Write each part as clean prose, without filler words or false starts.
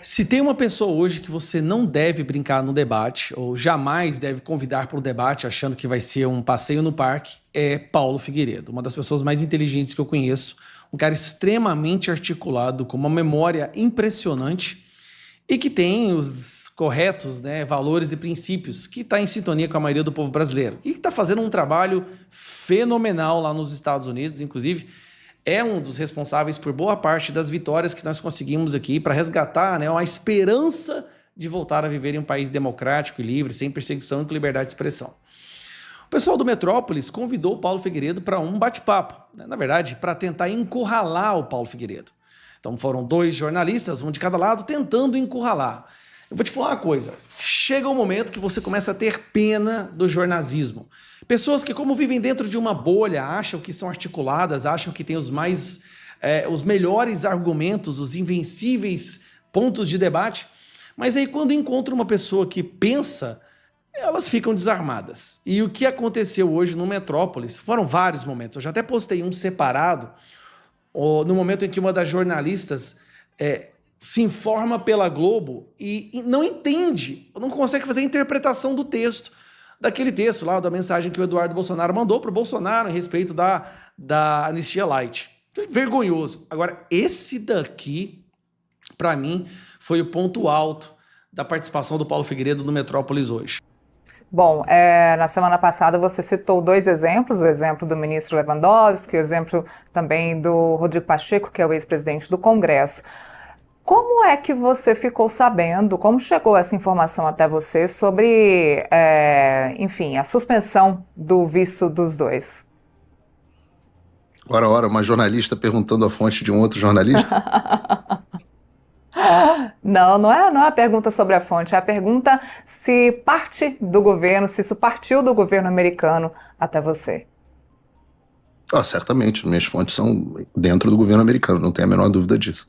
Se tem uma pessoa hoje que você não deve brincar no debate, ou jamais deve convidar para o debate achando que vai ser um passeio no parque, é Paulo Figueiredo, uma das pessoas mais inteligentes que eu conheço, um cara extremamente articulado, com uma memória impressionante e que tem os corretos, né, valores e princípios, que está em sintonia com a maioria do povo brasileiro e que está fazendo um trabalho fenomenal lá nos Estados Unidos, inclusive é um dos responsáveis por boa parte das vitórias que nós conseguimos aqui para resgatar, né, a esperança de voltar a viver em um país democrático e livre, sem perseguição e com liberdade de expressão. O pessoal do Metrópolis convidou o Paulo Figueiredo para um bate-papo, né, na verdade, para tentar encurralar o Paulo Figueiredo. Então foram 2 jornalistas, um de cada lado, tentando encurralar. Eu vou te falar uma coisa, chega um momento que você começa a ter pena do jornalismo. Pessoas que, como vivem dentro de uma bolha, acham que são articuladas, acham que têm os melhores argumentos, os invencíveis pontos de debate, mas aí quando encontram uma pessoa que pensa, elas ficam desarmadas. E o que aconteceu hoje no Metrópolis, foram vários momentos, eu já até postei um separado, no momento em que uma das jornalistas se informa pela Globo e não entende, não consegue fazer a interpretação do texto, daquele texto lá, da mensagem que o Eduardo Bolsonaro mandou para o Bolsonaro a respeito da Anistia Light. Vergonhoso. Agora, esse daqui, para mim, foi o ponto alto da participação do Paulo Figueiredo no Metrópolis hoje. Bom, na semana passada você citou 2 exemplos, o exemplo do ministro Lewandowski, o exemplo também do Rodrigo Pacheco, que é o ex-presidente do Congresso. Como é que você ficou sabendo, como chegou essa informação até você sobre, enfim, a suspensão do visto dos 2? Ora, uma jornalista perguntando a fonte de um outro jornalista? Não é a pergunta sobre a fonte, é a pergunta se parte do governo, se isso partiu do governo americano até você. Certamente, minhas fontes são dentro do governo americano, não tenho a menor dúvida disso.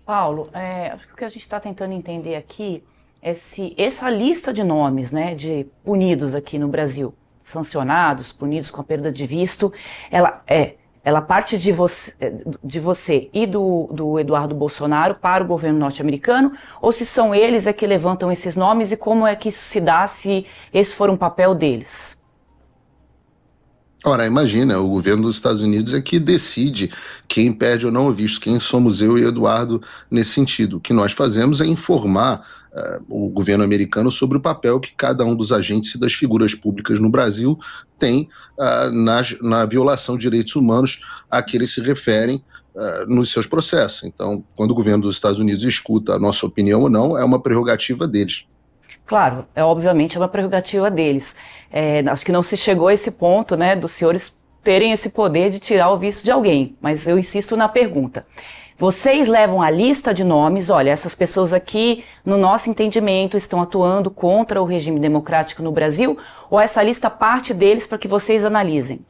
Paulo, acho que o que a gente está tentando entender aqui é se essa lista de nomes, né, de punidos aqui no Brasil, sancionados, punidos com a perda de visto, ela parte de você e do Eduardo Bolsonaro para o governo norte-americano, ou se são eles que levantam esses nomes e como é que isso se dá se esse for um papel deles? Ora, imagina, o governo dos Estados Unidos é que decide quem perde ou não o visto, quem somos eu e Eduardo nesse sentido. O que nós fazemos é informar o governo americano sobre o papel que cada um dos agentes e das figuras públicas no Brasil tem na violação de direitos humanos a que eles se referem nos seus processos. Então, quando o governo dos Estados Unidos escuta a nossa opinião ou não, é uma prerrogativa deles. Claro, obviamente é uma prerrogativa deles. Acho que não se chegou a esse ponto, né, dos senhores terem esse poder de tirar o visto de alguém, mas eu insisto na pergunta. Vocês levam a lista de nomes, olha, essas pessoas aqui, no nosso entendimento, estão atuando contra o regime democrático no Brasil, ou essa lista parte deles para que vocês analisem?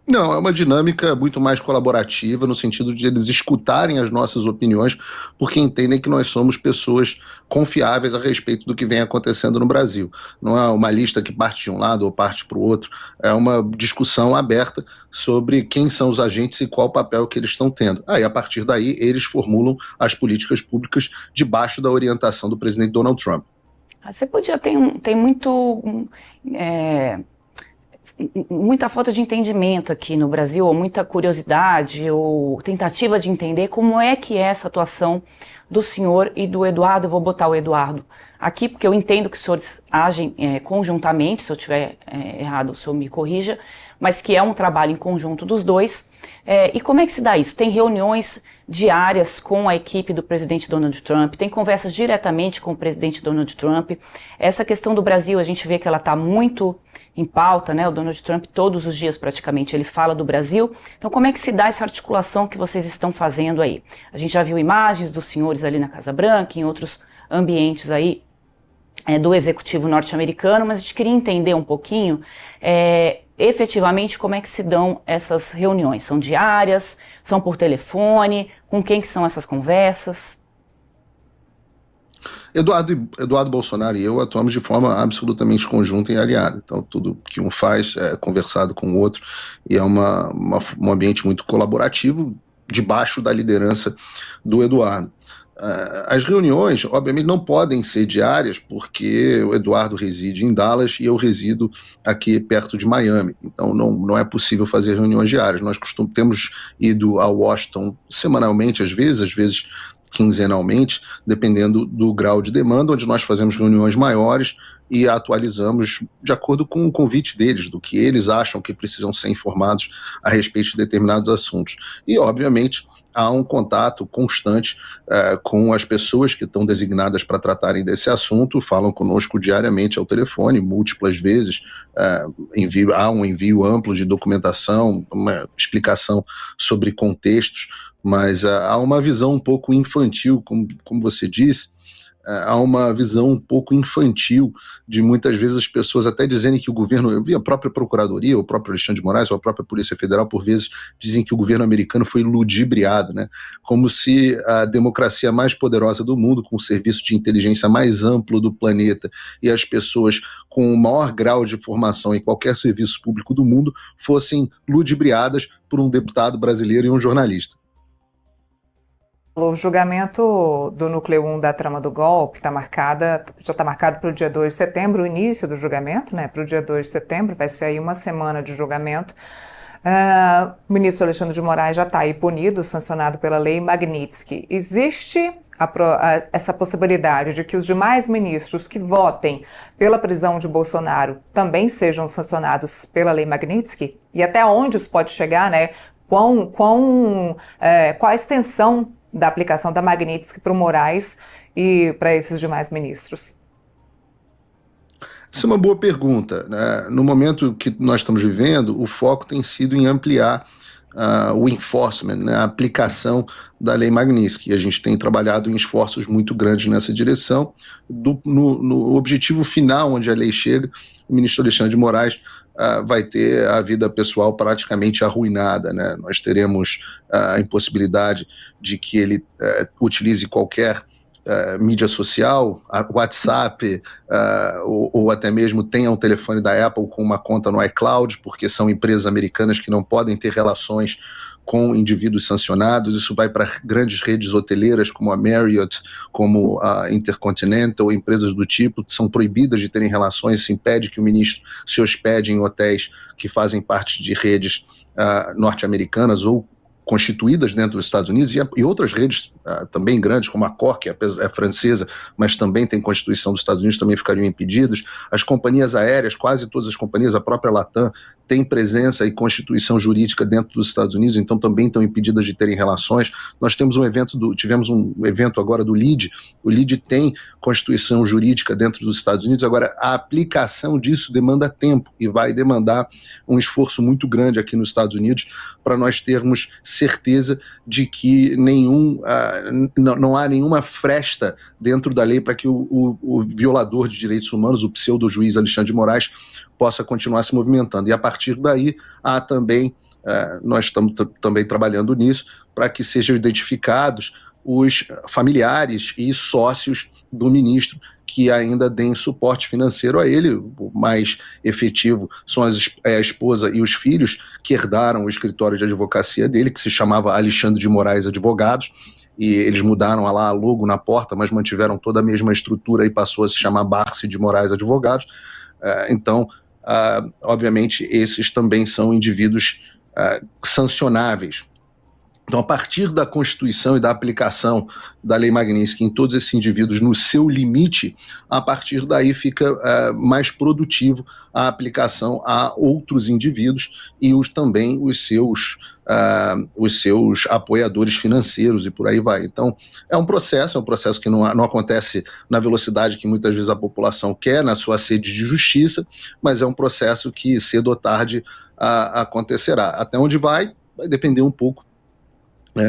Não, é uma dinâmica muito mais colaborativa, no sentido de eles escutarem as nossas opiniões, porque entendem que nós somos pessoas confiáveis a respeito do que vem acontecendo no Brasil. Não é uma lista que parte de um lado ou parte para o outro, é uma discussão aberta sobre quem são os agentes e qual papel que eles estão tendo. E a partir daí eles formulam as políticas públicas debaixo da orientação do presidente Donald Trump. Você podia ter muita falta de entendimento aqui no Brasil, ou muita curiosidade, ou tentativa de entender como é que é essa atuação do senhor e do Eduardo. Eu vou botar o Eduardo aqui, porque eu entendo que os senhores agem conjuntamente, se eu estiver errado, o senhor me corrija, mas que é um trabalho em conjunto dos dois. E como é que se dá isso? Tem reuniões diárias com a equipe do presidente Donald Trump, tem conversas diretamente com o presidente Donald Trump. Essa questão do Brasil, a gente vê que ela está muito em pauta, né? O Donald Trump todos os dias praticamente ele fala do Brasil. Então como é que se dá essa articulação que vocês estão fazendo aí? A gente já viu imagens dos senhores ali na Casa Branca, em outros ambientes aí do executivo norte-americano, mas a gente queria entender um pouquinho efetivamente como é que se dão essas reuniões. São diárias? São por telefone? Com quem que são essas conversas? Eduardo Bolsonaro e eu atuamos de forma absolutamente conjunta e aliada. Então, tudo que um faz é conversado com o outro e é um ambiente muito colaborativo debaixo da liderança do Eduardo. As reuniões, obviamente, não podem ser diárias, porque o Eduardo reside em Dallas e eu resido aqui perto de Miami. Então, não é possível fazer reuniões diárias. Nós temos ido a Washington semanalmente, às vezes quinzenalmente, dependendo do grau de demanda, onde nós fazemos reuniões maiores e atualizamos de acordo com o convite deles, do que eles acham que precisam ser informados a respeito de determinados assuntos. E, obviamente, há um contato constante com as pessoas que estão designadas para tratarem desse assunto, falam conosco diariamente ao telefone, múltiplas vezes, há um envio amplo de documentação, uma explicação sobre contextos, mas há uma visão um pouco infantil, como você disse, há uma visão um pouco infantil de muitas vezes as pessoas até dizerem que o governo, eu vi a própria Procuradoria, o próprio Alexandre de Moraes, ou a própria Polícia Federal, por vezes dizem que o governo americano foi ludibriado, né? Como se a democracia mais poderosa do mundo, com o serviço de inteligência mais amplo do planeta e as pessoas com o maior grau de formação em qualquer serviço público do mundo fossem ludibriadas por um deputado brasileiro e um jornalista. O julgamento do núcleo 1 da trama do golpe já está marcado para o dia 2 de setembro, o início do julgamento, né? Para o dia 2 de setembro, vai ser aí uma semana de julgamento. O ministro Alexandre de Moraes já está aí punido, sancionado pela lei Magnitsky. Existe essa possibilidade de que os demais ministros que votem pela prisão de Bolsonaro também sejam sancionados pela lei Magnitsky? E até onde isso pode chegar, né? Qual a extensão da aplicação da Magnitsky para o Moraes e para esses demais ministros? Essa é uma boa pergunta, né? No momento que nós estamos vivendo, o foco tem sido em ampliar o enforcement, né? A aplicação da lei Magnitsky. A gente tem trabalhado em esforços muito grandes nessa direção. No objetivo final, onde a lei chega, o ministro Alexandre de Moraes vai ter a vida pessoal praticamente arruinada, né? Nós teremos a impossibilidade de que ele utilize qualquer mídia social, WhatsApp, ou até mesmo tenha um telefone da Apple com uma conta no iCloud, porque são empresas americanas que não podem ter relações com indivíduos sancionados. Isso vai para grandes redes hoteleiras como a Marriott, como a Intercontinental, empresas do tipo, que são proibidas de terem relações. Isso impede que o ministro se hospede em hotéis que fazem parte de redes norte-americanas ou constituídas dentro dos Estados Unidos, e outras redes também grandes, como a Cor, que é francesa, mas também tem Constituição dos Estados Unidos, também ficariam impedidas. As companhias aéreas, quase todas as companhias, a própria Latam, tem presença e constituição jurídica dentro dos Estados Unidos, então também estão impedidas de terem relações. Nós tivemos um evento agora do LEAD. O LEAD tem constituição jurídica dentro dos Estados Unidos. Agora, a aplicação disso demanda tempo e vai demandar um esforço muito grande aqui nos Estados Unidos para nós termos certeza de que não há nenhuma fresta dentro da lei para que o violador de direitos humanos, o pseudo-juiz Alexandre de Moraes, possa continuar se movimentando. E a partir daí, há também, nós estamos também trabalhando nisso, para que sejam identificados os familiares e sócios do ministro que ainda deem suporte financeiro a ele. O mais efetivo são a esposa e os filhos, que herdaram o escritório de advocacia dele, que se chamava Alexandre de Moraes Advogados, e eles mudaram lá a logo na porta, mas mantiveram toda a mesma estrutura e passou a se chamar Barsi de Moraes Advogados. Então, obviamente, esses também são indivíduos sancionáveis. Então, a partir da Constituição e da aplicação da Lei Magnitsky em todos esses indivíduos no seu limite, a partir daí fica mais produtivo a aplicação a outros indivíduos e também os seus apoiadores financeiros e por aí vai. Então, é um processo que não acontece na velocidade que muitas vezes a população quer, na sua sede de justiça, mas é um processo que cedo ou tarde acontecerá. Até onde vai depender um pouco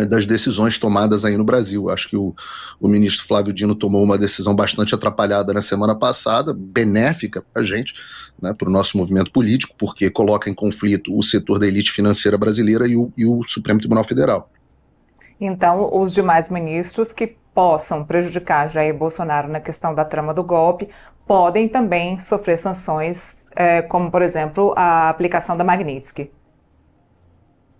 das decisões tomadas aí no Brasil. Acho que o ministro Flávio Dino tomou uma decisão bastante atrapalhada na semana passada, benéfica para a gente, né, para o nosso movimento político, porque coloca em conflito o setor da elite financeira brasileira e o Supremo Tribunal Federal. Então, os demais ministros que possam prejudicar Jair Bolsonaro na questão da trama do golpe podem também sofrer sanções, como, por exemplo, a aplicação da Magnitsky.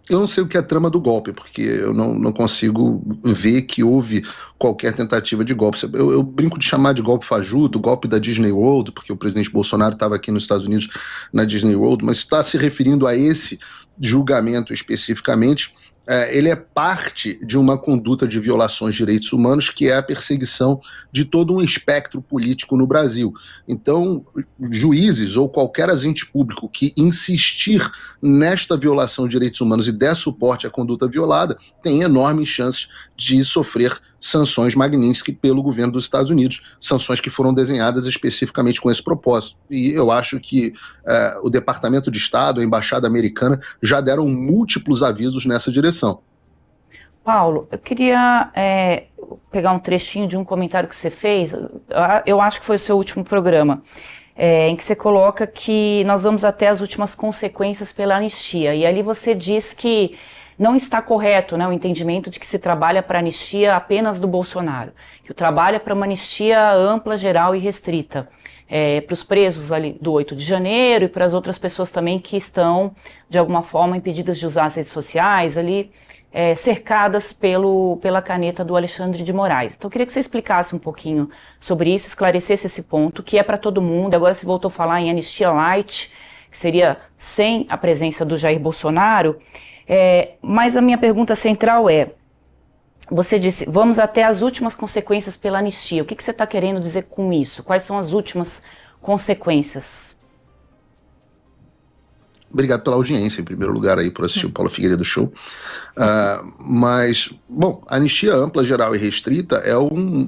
Eu não sei o que é a trama do golpe, porque eu não consigo ver que houve qualquer tentativa de golpe. Eu brinco de chamar de golpe fajuto, golpe da Disney World, porque o presidente Bolsonaro estava aqui nos Estados Unidos na Disney World, mas está se referindo a esse julgamento especificamente. Ele é parte de uma conduta de violações de direitos humanos, que é a perseguição de todo um espectro político no Brasil. Então, juízes ou qualquer agente público que insistir nesta violação de direitos humanos e der suporte à conduta violada, tem enormes chances de sofrer sanções Magnitsky pelo governo dos Estados Unidos, sanções que foram desenhadas especificamente com esse propósito. E eu acho que o Departamento de Estado, a Embaixada Americana, já deram múltiplos avisos nessa direção. Paulo, eu queria pegar um trechinho de um comentário que você fez, eu acho que foi o seu último programa, em que você coloca que nós vamos até as últimas consequências pela anistia, e ali você diz que não está correto, né, o entendimento de que se trabalha para a anistia apenas do Bolsonaro, que o trabalho é para uma anistia ampla, geral e restrita, para os presos ali do 8 de janeiro e para as outras pessoas também que estão, de alguma forma, impedidas de usar as redes sociais, ali cercadas pela caneta do Alexandre de Moraes. Então eu queria que você explicasse um pouquinho sobre isso, esclarecesse esse ponto, que é para todo mundo. Agora se voltou a falar em anistia light, que seria sem a presença do Jair Bolsonaro. Mas a minha pergunta central você disse, vamos até as últimas consequências pela anistia. O que você está querendo dizer com isso? Quais são as últimas consequências? Obrigado pela audiência, em primeiro lugar, aí, por assistir o Paulo Figueiredo Show. Mas, bom, a anistia ampla, geral e restrita é um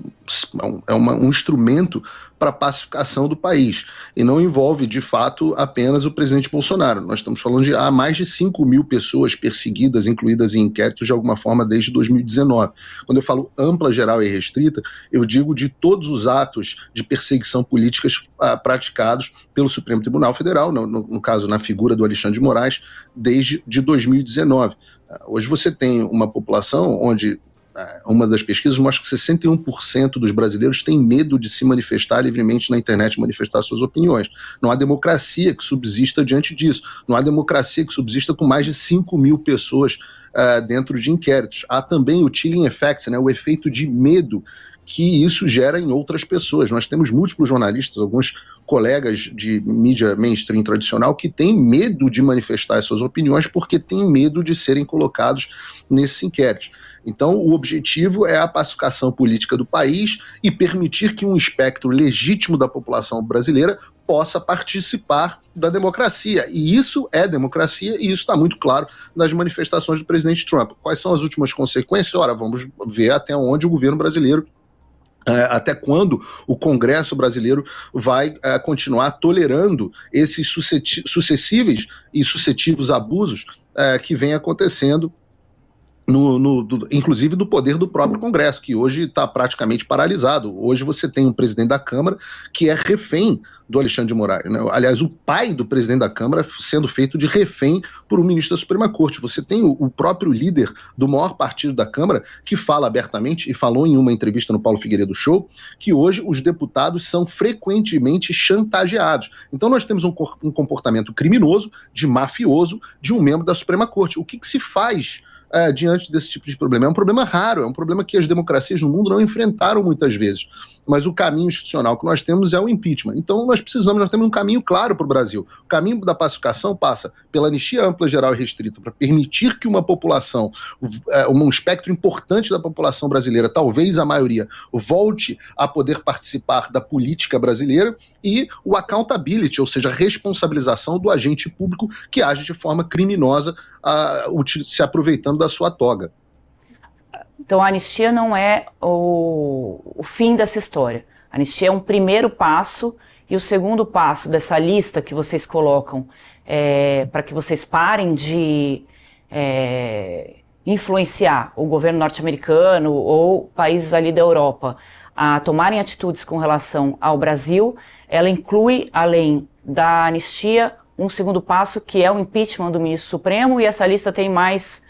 instrumento para a pacificação do país e não envolve, de fato, apenas o presidente Bolsonaro. Nós estamos falando de mais de 5 mil pessoas perseguidas, incluídas em inquéritos de alguma forma desde 2019. Quando eu falo ampla, geral e restrita, eu digo de todos os atos de perseguição políticas praticados pelo Supremo Tribunal Federal, no caso, na figura do Alexandre de Moraes, desde 2019. Hoje você tem uma população onde uma das pesquisas mostra que 61% dos brasileiros têm medo de se manifestar livremente na internet, manifestar suas opiniões. Não há democracia que subsista diante disso. Não há democracia que subsista com mais de 5 mil pessoas dentro de inquéritos. Há também o chilling effect, né, o efeito de medo que isso gera em outras pessoas. Nós temos múltiplos jornalistas, alguns colegas de mídia mainstream tradicional que têm medo de manifestar as suas opiniões porque têm medo de serem colocados nesses inquéritos. Então, o objetivo é a pacificação política do país e permitir que um espectro legítimo da população brasileira possa participar da democracia. E isso é democracia, e isso está muito claro nas manifestações do presidente Trump. Quais são as últimas consequências? Ora, vamos ver até onde o governo brasileiro, até quando o Congresso brasileiro vai continuar tolerando esses sucessíveis e sucessivos abusos que vem acontecendo, inclusive do poder do próprio Congresso, que hoje está praticamente paralisado. Hoje você tem um presidente da Câmara que é refém do Alexandre de Moraes, né? Aliás, o pai do presidente da Câmara sendo feito de refém por um ministro da Suprema Corte. Você tem o próprio líder do maior partido da Câmara que fala abertamente, e falou em uma entrevista no Paulo Figueiredo Show, que hoje os deputados são frequentemente chantageados. Então nós temos um comportamento criminoso, de mafioso, de um membro da Suprema Corte. O que se faz diante desse tipo de problema? É um problema raro, é um problema que as democracias no mundo não enfrentaram muitas vezes, mas o caminho institucional que nós temos é o impeachment. Então nós temos um caminho claro para o Brasil. O caminho da pacificação passa pela anistia ampla, geral e restrita, para permitir que uma população, um espectro importante da população brasileira, talvez a maioria, volte a poder participar da política brasileira, e o accountability, ou seja, a responsabilização do agente público que age de forma criminosa, se aproveitando da sua toga. Então a anistia não é o fim dessa história. A anistia é um primeiro passo, e o segundo passo dessa lista que vocês colocam para que vocês parem de influenciar o governo norte-americano ou países ali da Europa a tomarem atitudes com relação ao Brasil. Ela inclui, além da anistia, um segundo passo, que é o impeachment do ministro Supremo, e essa lista tem mais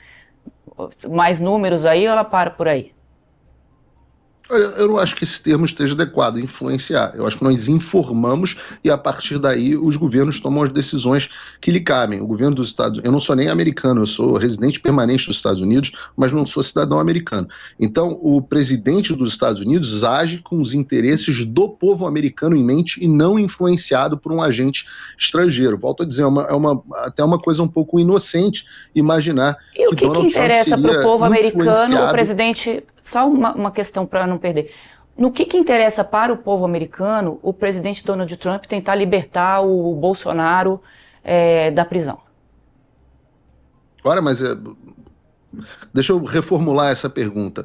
números aí, ou ela para por aí? Eu não acho que esse termo esteja adequado, influenciar. Eu acho que nós informamos e a partir daí os governos tomam as decisões que lhe cabem. O governo dos Estados Unidos, eu não sou nem americano, eu sou residente permanente dos Estados Unidos, mas não sou cidadão americano. Então, o presidente dos Estados Unidos age com os interesses do povo americano em mente e não influenciado por um agente estrangeiro. Volto a dizer, até uma coisa um pouco inocente imaginar e o que Donald Trump interessa para o povo americano, o presidente... Só uma questão para não perder. No que interessa para o povo americano o presidente Donald Trump tentar libertar o Bolsonaro da prisão? Ora, mas deixa eu reformular essa pergunta.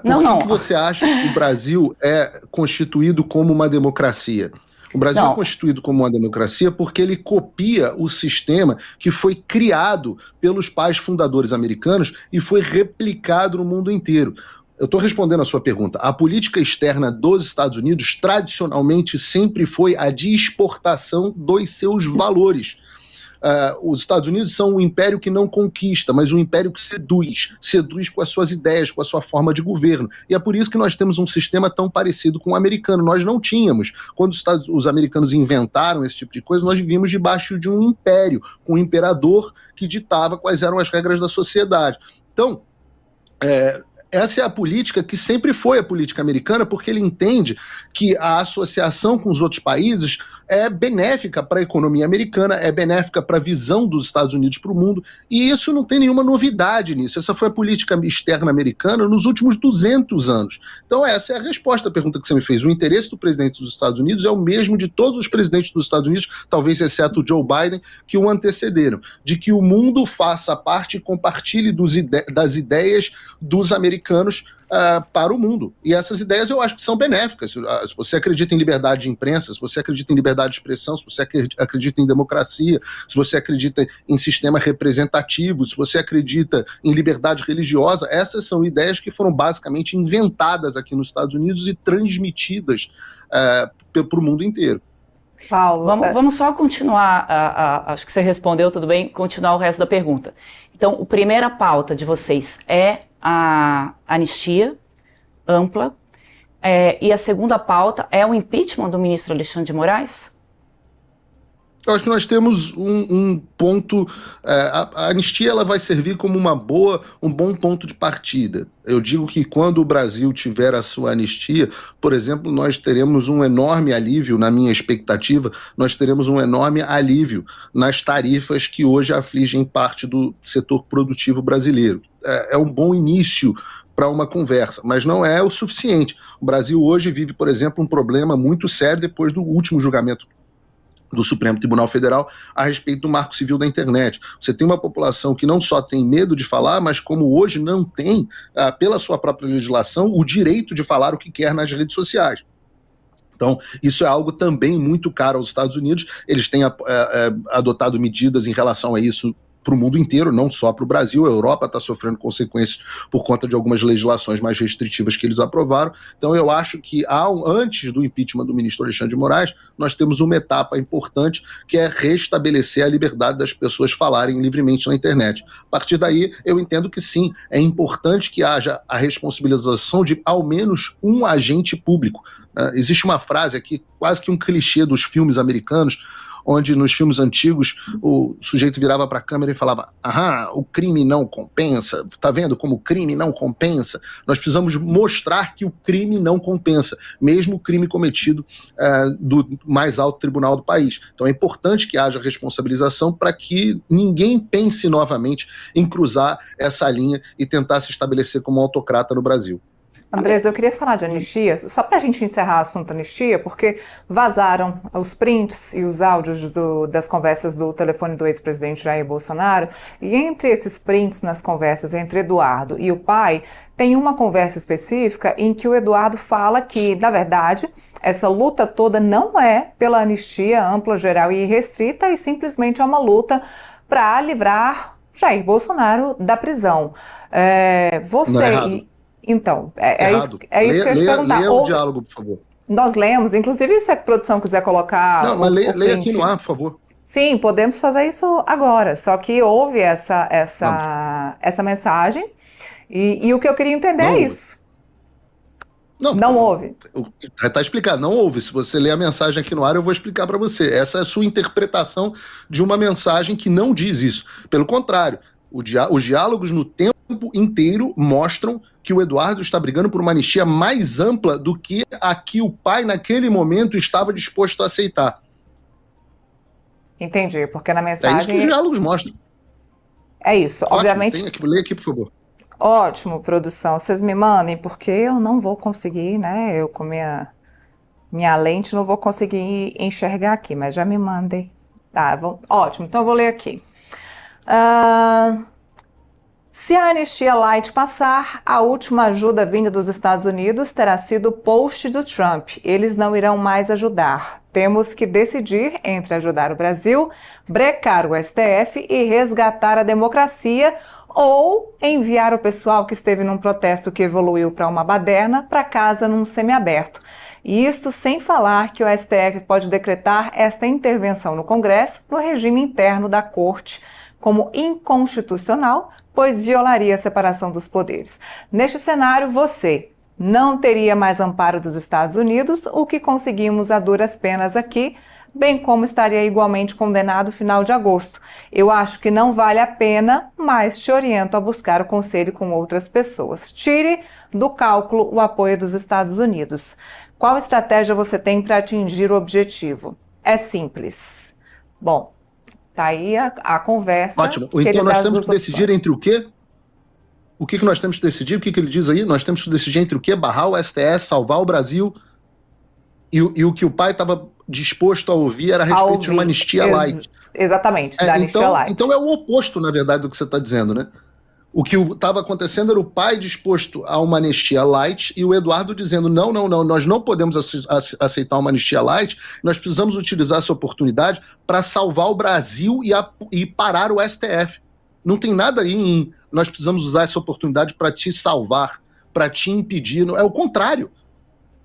Por que você acha que o Brasil é constituído como uma democracia? O Brasil é constituído como uma democracia porque ele copia o sistema que foi criado pelos pais fundadores americanos e foi replicado no mundo inteiro. Eu estou respondendo a sua pergunta. A política externa dos Estados Unidos tradicionalmente sempre foi a de exportação dos seus valores. Os Estados Unidos são um império que não conquista, mas um império que seduz com as suas ideias, com a sua forma de governo. E é por isso que nós temos um sistema tão parecido com o americano. Nós não tínhamos. Quando os americanos inventaram esse tipo de coisa, nós vivíamos debaixo de um império, com um imperador que ditava quais eram as regras da sociedade. Então, essa é a política que sempre foi a política americana, porque ele entende que a associação com os outros países é benéfica para a economia americana, é benéfica para a visão dos Estados Unidos para o mundo, e isso não tem nenhuma novidade nisso. Essa foi a política externa americana nos últimos 200 anos. Então essa é a resposta à pergunta que você me fez. O interesse do presidente dos Estados Unidos é o mesmo de todos os presidentes dos Estados Unidos, talvez exceto o Joe Biden, que o antecederam, de que o mundo faça parte e compartilhe das ideias dos americanos para o mundo. E essas ideias eu acho que são benéficas. Se você acredita em liberdade de imprensa, se você acredita em liberdade de expressão, se você acredita em democracia, se você acredita em sistema representativo, se você acredita em liberdade religiosa, essas são ideias que foram basicamente inventadas aqui nos Estados Unidos e transmitidas para o mundo inteiro. Paulo, vamos só continuar, acho que você respondeu, tudo bem, continuar o resto da pergunta. Então, a primeira pauta de vocês é a anistia ampla, e a segunda pauta é o impeachment do ministro Alexandre de Moraes? Eu acho que nós temos um ponto, a anistia ela vai servir como um bom ponto de partida. Eu digo que quando o Brasil tiver a sua anistia, por exemplo, nós teremos um enorme alívio, na minha expectativa, nós teremos um enorme alívio nas tarifas que hoje afligem parte do setor produtivo brasileiro. É um bom início para uma conversa, mas não é o suficiente. O Brasil hoje vive, por exemplo, um problema muito sério depois do último julgamento do Supremo Tribunal Federal a respeito do Marco Civil da Internet. Você tem uma população que não só tem medo de falar, mas como hoje não tem, pela sua própria legislação, o direito de falar o que quer nas redes sociais. Então, isso é algo também muito caro aos Estados Unidos. Eles têm adotado medidas em relação a isso para o mundo inteiro, não só para o Brasil. A Europa está sofrendo consequências por conta de algumas legislações mais restritivas que eles aprovaram. Então eu acho que antes do impeachment do ministro Alexandre de Moraes, nós temos uma etapa importante que é restabelecer a liberdade das pessoas falarem livremente na internet. A partir daí, eu entendo que sim, é importante que haja a responsabilização de ao menos um agente público. Existe uma frase aqui, quase que um clichê dos filmes americanos, onde nos filmes antigos o sujeito virava para a câmera e falava: aham, o crime não compensa, tá vendo como o crime não compensa? Nós precisamos mostrar que o crime não compensa, mesmo o crime cometido do mais alto tribunal do país. Então é importante que haja responsabilização para que ninguém pense novamente em cruzar essa linha e tentar se estabelecer como autocrata no Brasil. Andresa, eu queria falar de anistia, só para a gente encerrar o assunto anistia, porque vazaram os prints e os áudios das conversas do telefone do ex-presidente Jair Bolsonaro, e entre esses prints nas conversas entre Eduardo e o pai, tem uma conversa específica em que o Eduardo fala que, na verdade, essa luta toda não é pela anistia ampla, geral e irrestrita, e simplesmente é uma luta para livrar Jair Bolsonaro da prisão. Então, isso que eu ia te perguntar. Leia o diálogo, por favor. Nós lemos, inclusive se a produção quiser colocar... Não, mas leia aqui no ar, por favor. Sim, podemos fazer isso agora, só que houve essa mensagem e o que eu queria entender é isso. Não houve? Está explicado, não houve. Se você ler a mensagem aqui no ar, eu vou explicar para você. Essa é a sua interpretação de uma mensagem que não diz isso. Pelo contrário, os diálogos no tempo inteiro mostram que o Eduardo está brigando por uma anistia mais ampla do que a que o pai, naquele momento, estava disposto a aceitar. Entendi, porque na É isso mensagem... que os diálogos mostram. É isso, Ótimo, obviamente... lê aqui, por favor. Ótimo, produção. Vocês me mandem, porque eu não vou conseguir, né? Eu com minha lente não vou conseguir enxergar aqui, mas já me mandem. Tá, ótimo, então eu vou ler aqui. Se a anistia light passar, a última ajuda vinda dos Estados Unidos terá sido o post do Trump. Eles não irão mais ajudar. Temos que decidir entre ajudar o Brasil, brecar o STF e resgatar a democracia, ou enviar o pessoal que esteve num protesto que evoluiu para uma baderna para casa num semiaberto. E isto sem falar que o STF pode decretar esta intervenção no Congresso no regime interno da Corte como inconstitucional, pois violaria a separação dos poderes. Neste cenário, você não teria mais amparo dos Estados Unidos, o que conseguimos a duras penas aqui, bem como estaria igualmente condenado no final de agosto. Eu acho que não vale a pena, mas te oriento a buscar o conselho com outras pessoas. Tire do cálculo o apoio dos Estados Unidos. Qual estratégia você tem para atingir o objetivo? É simples. Bom, tá aí a conversa. Ótimo. Então nós temos que decidir entre o quê? O que nós temos que decidir? O que ele diz aí? Nós temos que decidir entre o quê? Barrar o STF, salvar o Brasil, e o que o pai estava disposto a ouvir era a respeito de uma anistia light. Exatamente, da anistia light. Então é o oposto, na verdade, do que você está dizendo, né? O que estava acontecendo era o pai disposto a uma anistia light e o Eduardo dizendo não, nós não podemos aceitar uma anistia light, nós precisamos utilizar essa oportunidade para salvar o Brasil e parar o STF. Não tem nada aí em nós precisamos usar essa oportunidade para te salvar, para te impedir. É o contrário.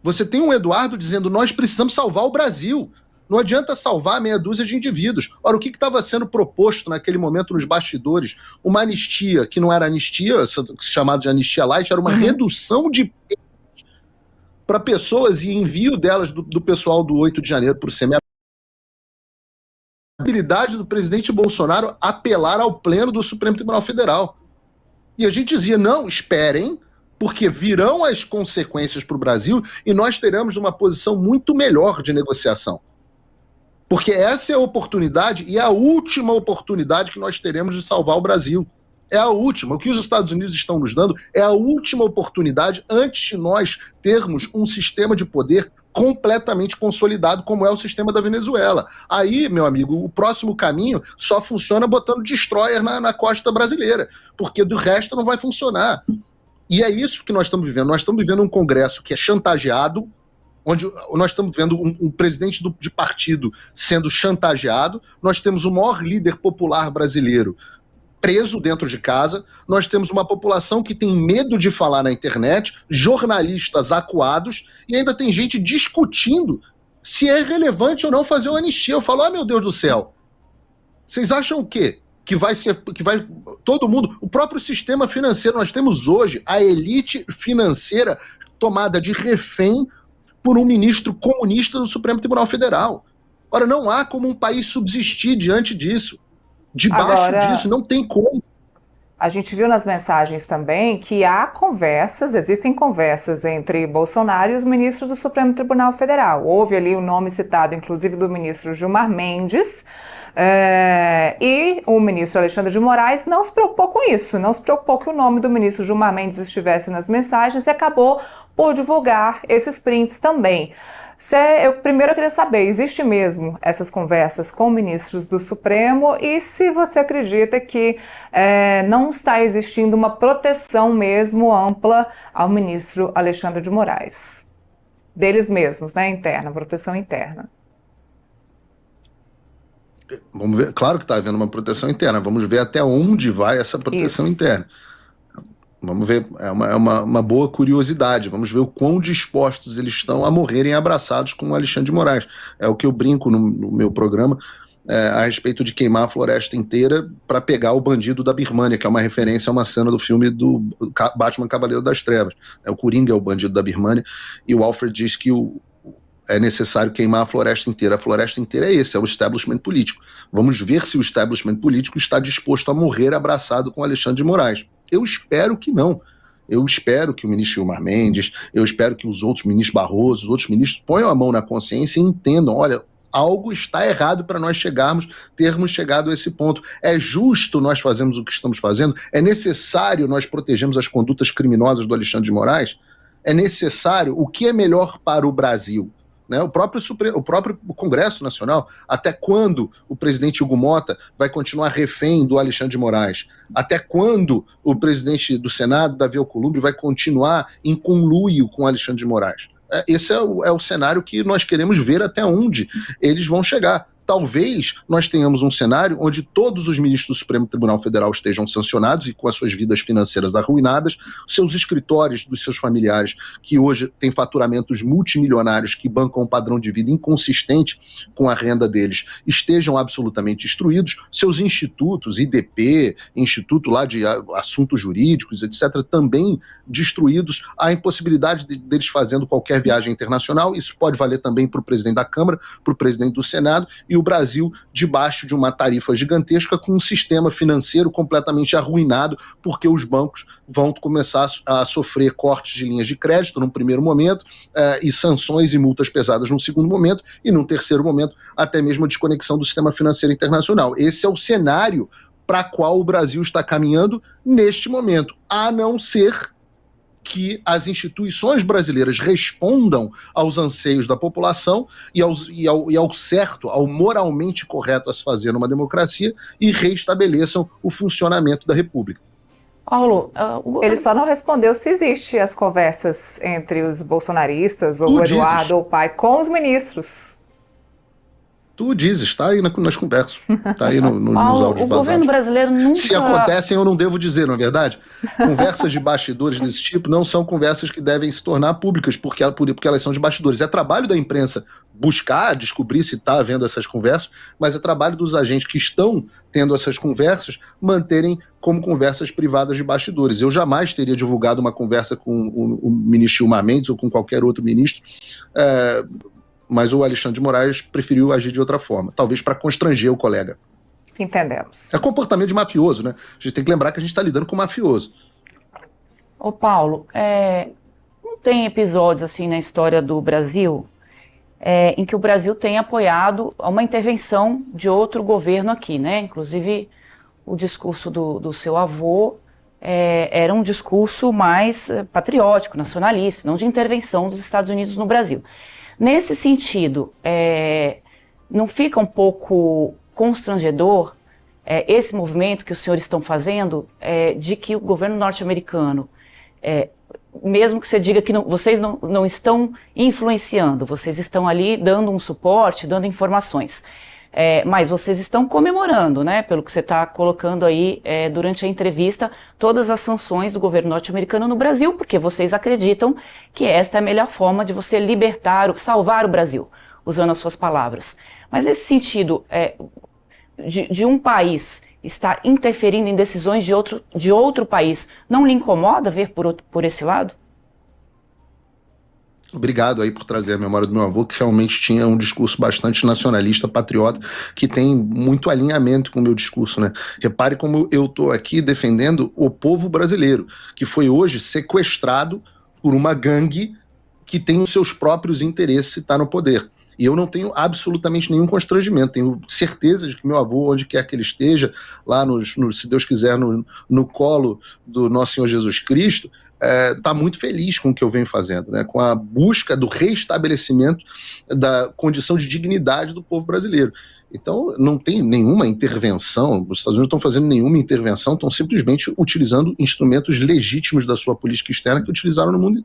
Você tem um Eduardo dizendo nós precisamos salvar o Brasil. Não adianta salvar meia dúzia de indivíduos. Ora, o que estava sendo proposto naquele momento nos bastidores? Uma anistia, que não era anistia, chamada de anistia light, era uma redução de penas para pessoas e envio delas do pessoal do 8 de janeiro para o semiaberto. A habilidade do presidente Bolsonaro apelar ao pleno do Supremo Tribunal Federal. E a gente dizia, não, esperem, porque virão as consequências para o Brasil e nós teremos uma posição muito melhor de negociação. Porque essa é a oportunidade e é a última oportunidade que nós teremos de salvar o Brasil. É a última. O que os Estados Unidos estão nos dando é a última oportunidade antes de nós termos um sistema de poder completamente consolidado, como é o sistema da Venezuela. Aí, meu amigo, o próximo caminho só funciona botando destroyer na costa brasileira, porque do resto não vai funcionar. E é isso que nós estamos vivendo. Nós estamos vivendo um Congresso que é chantageado, onde nós estamos vendo um presidente de partido sendo chantageado, nós temos o maior líder popular brasileiro preso dentro de casa, nós temos uma população que tem medo de falar na internet, jornalistas acuados, e ainda tem gente discutindo se é relevante ou não fazer uma anistia. Eu falo, meu Deus do céu, vocês acham o quê? Que vai todo mundo, o próprio sistema financeiro, nós temos hoje a elite financeira tomada de refém por um ministro comunista do Supremo Tribunal Federal. Ora, não há como um país subsistir diante disso. Debaixo disso, não tem como. A gente viu nas mensagens também que existem conversas entre Bolsonaro e os ministros do Supremo Tribunal Federal. Houve ali o nome citado, inclusive, do ministro Gilmar Mendes, e o ministro Alexandre de Moraes não se preocupou com isso, não se preocupou que o nome do ministro Gilmar Mendes estivesse nas mensagens e acabou por divulgar esses prints também. Primeiro eu queria saber, existe mesmo essas conversas com ministros do Supremo e se você acredita que não está existindo uma proteção mesmo ampla ao ministro Alexandre de Moraes? Deles mesmos, né, interna, proteção interna. Vamos ver, claro que está havendo uma proteção interna, vamos ver até onde vai essa proteção interna. Vamos ver, é uma boa curiosidade, vamos ver o quão dispostos eles estão a morrerem abraçados com o Alexandre de Moraes. É o que eu brinco no meu programa, a respeito de queimar a floresta inteira para pegar o bandido da Birmânia, que é uma referência a uma cena do filme do Batman Cavaleiro das Trevas. O Coringa é o bandido da Birmânia, e o Alfred diz que é necessário queimar a floresta inteira. A floresta inteira é o establishment político. Vamos ver se o establishment político está disposto a morrer abraçado com Alexandre de Moraes. Eu espero que não. Eu espero que o ministro Gilmar Mendes, eu espero que os outros ministros Barroso, os outros ministros ponham a mão na consciência e entendam, olha, algo está errado para nós termos chegado a esse ponto. É justo nós fazermos o que estamos fazendo? É necessário nós protegermos as condutas criminosas do Alexandre de Moraes? É necessário? O que é melhor para o Brasil? O próprio Congresso Nacional, até quando o presidente Hugo Mota vai continuar refém do Alexandre de Moraes? Até quando o presidente do Senado, Davi Alcolumbre, vai continuar em conluio com o Alexandre de Moraes? Esse é o cenário que nós queremos ver até onde eles vão chegar. Talvez nós tenhamos um cenário onde todos os ministros do Supremo Tribunal Federal estejam sancionados e com as suas vidas financeiras arruinadas, seus escritórios dos seus familiares, que hoje têm faturamentos multimilionários, que bancam um padrão de vida inconsistente com a renda deles, estejam absolutamente destruídos, seus institutos, IDP, Instituto lá de Assuntos Jurídicos, etc., também destruídos, a impossibilidade deles fazendo qualquer viagem internacional. Isso pode valer também para o presidente da Câmara, para o presidente do Senado, e o Brasil debaixo de uma tarifa gigantesca, com um sistema financeiro completamente arruinado, porque os bancos vão começar a sofrer cortes de linhas de crédito num primeiro momento, e sanções e multas pesadas num segundo momento, e num terceiro momento até mesmo a desconexão do sistema financeiro internacional. Esse é o cenário para qual o Brasil está caminhando neste momento, a não ser que as instituições brasileiras respondam aos anseios da população e ao certo, ao moralmente correto a se fazer numa democracia, e reestabeleçam o funcionamento da República. Paulo, ele só não respondeu se existe as conversas entre os bolsonaristas, ou o Eduardo ou o pai, com os ministros. Tu dizes, está aí nas conversas, está aí nos Paulo, áudios vazados. O governo brasileiro nunca... Se acontecem, eu não devo dizer, não é verdade? Conversas de bastidores desse tipo não são conversas que devem se tornar públicas, porque elas são de bastidores. É trabalho da imprensa buscar, descobrir se está havendo essas conversas, mas é trabalho dos agentes que estão tendo essas conversas manterem como conversas privadas de bastidores. Eu jamais teria divulgado uma conversa com o ministro Gilmar Mendes ou com qualquer outro ministro, mas o Alexandre de Moraes preferiu agir de outra forma, talvez para constranger o colega. Entendemos. É comportamento de mafioso, né? A gente tem que lembrar que a gente está lidando com mafioso. Ô Paulo, não tem episódios assim na história do Brasil em que o Brasil tem apoiado uma intervenção de outro governo aqui, né? Inclusive o discurso do seu avô era um discurso mais patriótico, nacionalista, não de intervenção dos Estados Unidos no Brasil. Nesse sentido, não fica um pouco constrangedor esse movimento que os senhores estão fazendo de que o governo norte-americano, mesmo que você diga que vocês não estão influenciando, vocês estão ali dando um suporte, dando informações, mas vocês estão comemorando, né, pelo que você está colocando aí durante a entrevista, todas as sanções do governo norte-americano no Brasil, porque vocês acreditam que esta é a melhor forma de você salvar o Brasil, usando as suas palavras. Mas nesse sentido, de um país estar interferindo em decisões de outro país, não lhe incomoda ver por esse lado? Obrigado aí por trazer a memória do meu avô, que realmente tinha um discurso bastante nacionalista, patriota, que tem muito alinhamento com o meu discurso, né? Repare como eu estou aqui defendendo o povo brasileiro, que foi hoje sequestrado por uma gangue que tem os seus próprios interesses e está no poder. E eu não tenho absolutamente nenhum constrangimento, tenho certeza de que meu avô, onde quer que ele esteja, lá se Deus quiser, no colo do nosso Senhor Jesus Cristo, está muito feliz com o que eu venho fazendo, né? Com a busca do reestabelecimento da condição de dignidade do povo brasileiro. Então, não tem nenhuma intervenção, os Estados Unidos não estão fazendo nenhuma intervenção, estão simplesmente utilizando instrumentos legítimos da sua política externa que utilizaram no mundo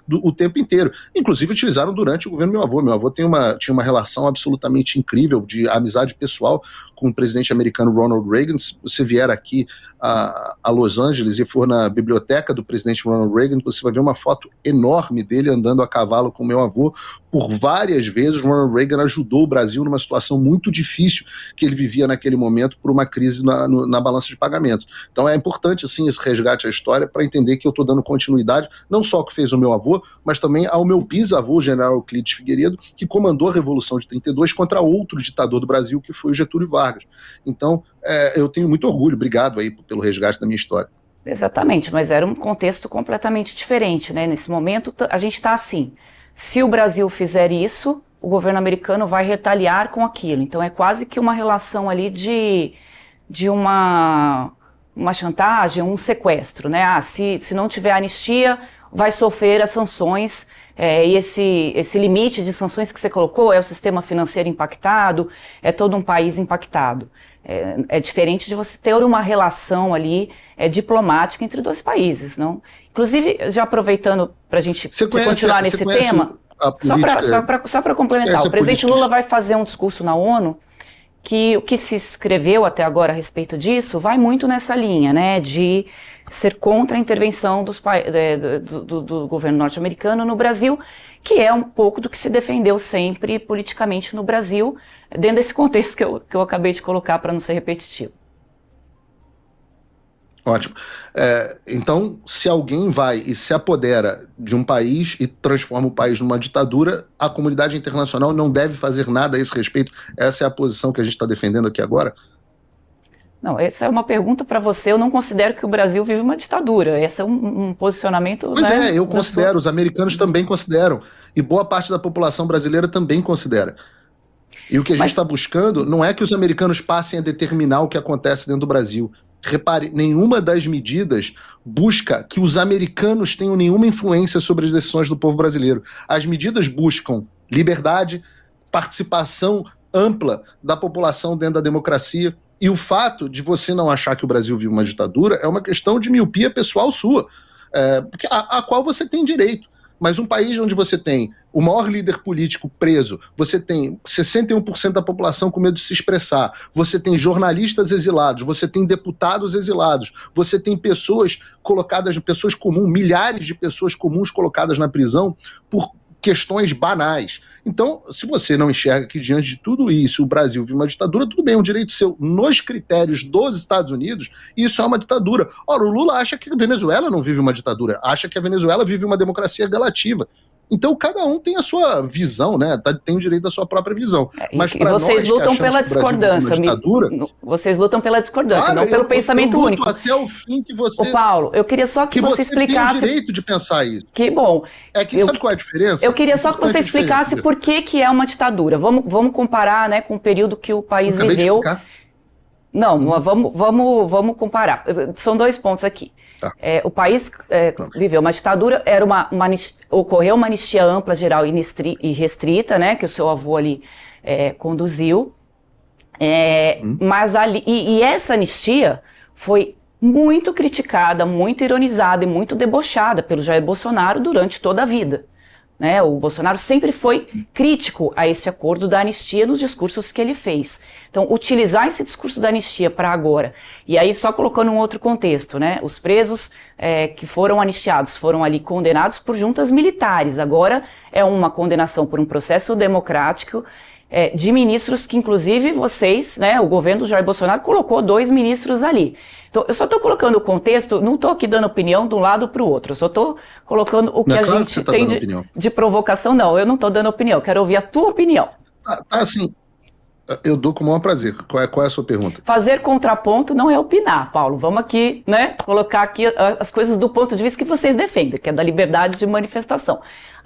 o tempo inteiro. Inclusive, utilizaram durante o governo do meu avô. Meu avô tinha uma relação absolutamente incrível de amizade pessoal com o presidente americano Ronald Reagan. Se você vier aqui a Los Angeles e for na biblioteca do presidente Ronald Ronald Reagan, você vai ver uma foto enorme dele andando a cavalo com meu avô. Por várias vezes, Ronald Reagan ajudou o Brasil numa situação muito difícil que ele vivia naquele momento por uma crise na balança de pagamentos. Então é importante, sim, esse resgate à história para entender que eu estou dando continuidade, não só ao que fez o meu avô, mas também ao meu bisavô, general Euclides Figueiredo, que comandou a Revolução de 32 contra outro ditador do Brasil, que foi o Getúlio Vargas. Então, eu tenho muito orgulho, obrigado aí pelo resgate da minha história. Exatamente, mas era um contexto completamente diferente, né? Nesse momento, a gente está assim, se o Brasil fizer isso, o governo americano vai retaliar com aquilo. Então é quase que uma relação ali de uma chantagem, um sequestro, né? Se não tiver anistia, vai sofrer as sanções, e esse limite de sanções que você colocou é o sistema financeiro impactado, é todo um país impactado. É diferente de você ter uma relação ali diplomática entre dois países, não? Inclusive, já aproveitando para a gente continuar nesse tema, só para complementar, o presidente Lula vai fazer um discurso na ONU que o que se escreveu até agora a respeito disso vai muito nessa linha, né, de ser contra a intervenção do governo norte-americano no Brasil, que é um pouco do que se defendeu sempre politicamente no Brasil, dentro desse contexto que eu acabei de colocar para não ser repetitivo. Ótimo. Então, se alguém vai e se apodera de um país e transforma o país numa ditadura, a comunidade internacional não deve fazer nada a esse respeito? Essa é a posição que a gente está defendendo aqui agora? Não, essa é uma pergunta para você. Eu não considero que o Brasil vive uma ditadura. Esse é um posicionamento... Pois eu considero. Os americanos também consideram. E boa parte da população brasileira também considera. E o que a gente está buscando não é que os americanos passem a determinar o que acontece dentro do Brasil. Repare, nenhuma das medidas busca que os americanos tenham nenhuma influência sobre as decisões do povo brasileiro. As medidas buscam liberdade, participação ampla da população dentro da democracia. E o fato de você não achar que o Brasil vive uma ditadura é uma questão de miopia pessoal sua, a qual você tem direito. Mas um país onde você tem o maior líder político preso, você tem 61% da população com medo de se expressar, você tem jornalistas exilados, você tem deputados exilados, você tem pessoas colocadas, pessoas comuns, milhares de pessoas comuns colocadas na prisão por questões banais. Então, se você não enxerga que diante de tudo isso o Brasil vive uma ditadura, tudo bem, é um direito seu. Nos critérios dos Estados Unidos, isso é uma ditadura. Ora, o Lula acha que a Venezuela não vive uma ditadura, acha que a Venezuela vive uma democracia relativa. Então, cada um tem a sua visão, né? Tem o direito da sua própria visão. Mas e vocês lutam pela discordância. Vocês lutam pela discordância, não pelo pensamento único. Até o fim que você... Ô, Paulo, eu queria só que você explicasse... tem o direito de pensar isso. Que bom. Sabe qual é a diferença? Eu queria só que você explicasse por que é uma ditadura. Vamos comparar, né, com o período que o país viveu. Não, vamos comparar. São dois pontos aqui. Tá. O país viveu uma ditadura, ocorreu uma anistia ampla, geral e restrita, né, que o seu avô ali conduziu. Mas e essa anistia foi muito criticada, muito ironizada e muito debochada pelo Jair Bolsonaro durante toda a vida. Né? O Bolsonaro sempre foi crítico a esse acordo da anistia nos discursos que ele fez. Então, utilizar esse discurso da anistia para agora, e aí só colocando um outro contexto, né? Os presos que foram anistiados foram ali condenados por juntas militares. Agora é uma condenação por um processo democrático de ministros que, inclusive, vocês, né, o governo do Jair Bolsonaro colocou 2 ministros ali. Então, eu só estou colocando o contexto, não estou aqui dando opinião de um lado para o outro, eu só estou colocando o que a gente tem de provocação. Não, eu não estou dando opinião, quero ouvir a tua opinião. Assim, eu dou com o maior prazer. Qual é a sua pergunta? Fazer contraponto não é opinar, Paulo. Vamos aqui, né, colocar aqui as coisas do ponto de vista que vocês defendem, que é da liberdade de manifestação.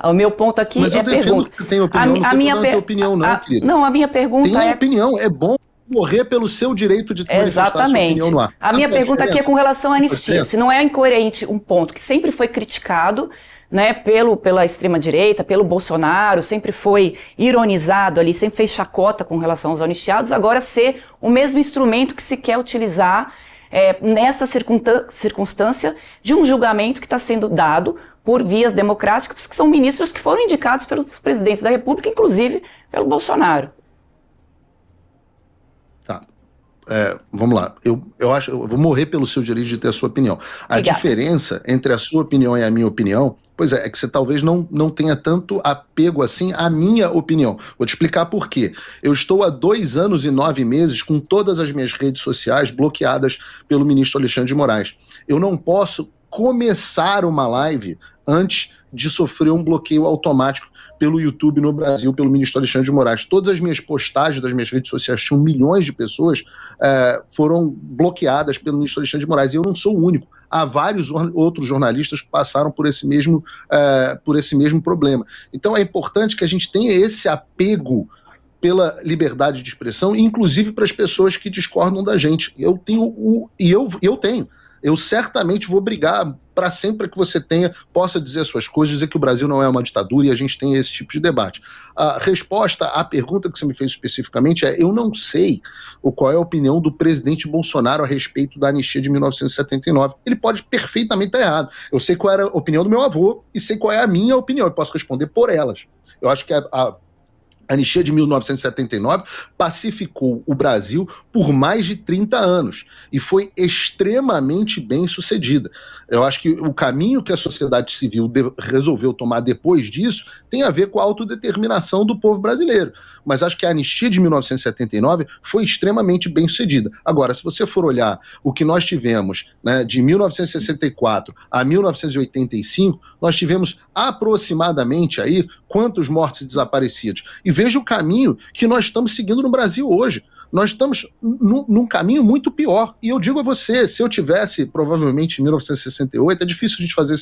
O meu ponto aqui Mas eu defendo que tem opinião, não tem opinião não, querido. Não, a minha pergunta tem opinião, é bom morrer pelo seu direito de manifestar sua opinião no ar. A minha pergunta aqui é com relação à anistia. Se não é incoerente um ponto que sempre foi criticado, né, pela extrema-direita, pelo Bolsonaro, sempre foi ironizado ali, sempre fez chacota com relação aos anistiados, agora ser o mesmo instrumento que se quer utilizar nessa circunstância de um julgamento que está sendo dado por vias democráticas, que são ministros que foram indicados pelos presidentes da República, inclusive pelo Bolsonaro. Tá. vamos lá, eu acho, eu vou morrer pelo seu direito de ter a sua opinião. A diferença entre a sua opinião e a minha opinião, pois é que você talvez não tenha tanto apego assim à minha opinião. Vou te explicar por quê. Eu estou há 2 anos e 9 meses com todas as minhas redes sociais bloqueadas pelo ministro Alexandre de Moraes. Eu não posso começar uma live antes de sofrer um bloqueio automático pelo YouTube no Brasil, pelo ministro Alexandre de Moraes. Todas as minhas postagens das minhas redes sociais, tinham milhões de pessoas, foram bloqueadas pelo ministro Alexandre de Moraes. E eu não sou o único. Há vários outros jornalistas que passaram por esse mesmo problema. Então é importante que a gente tenha esse apego pela liberdade de expressão, inclusive para as pessoas que discordam da gente. Eu tenho. Eu certamente vou brigar para sempre que você possa dizer suas coisas, dizer que o Brasil não é uma ditadura e a gente tem esse tipo de debate. A resposta à pergunta que você me fez especificamente eu não sei qual é a opinião do presidente Bolsonaro a respeito da anistia de 1979. Ele pode perfeitamente estar errado. Eu sei qual era a opinião do meu avô e sei qual é a minha opinião. Eu posso responder por elas. Eu acho que a anistia de 1979 pacificou o Brasil por mais de 30 anos e foi extremamente bem sucedida. Eu acho que o caminho que a sociedade civil resolveu tomar depois disso tem a ver com a autodeterminação do povo brasileiro. Mas acho que a anistia de 1979 foi extremamente bem sucedida. Agora, se você for olhar o que nós tivemos, né, de 1964 a 1985, nós tivemos aproximadamente aí quantos mortos e desaparecidos? E veja o caminho que nós estamos seguindo no Brasil hoje. Nós estamos num caminho muito pior. E eu digo a você, se eu tivesse, provavelmente, em 1968, é difícil a gente fazer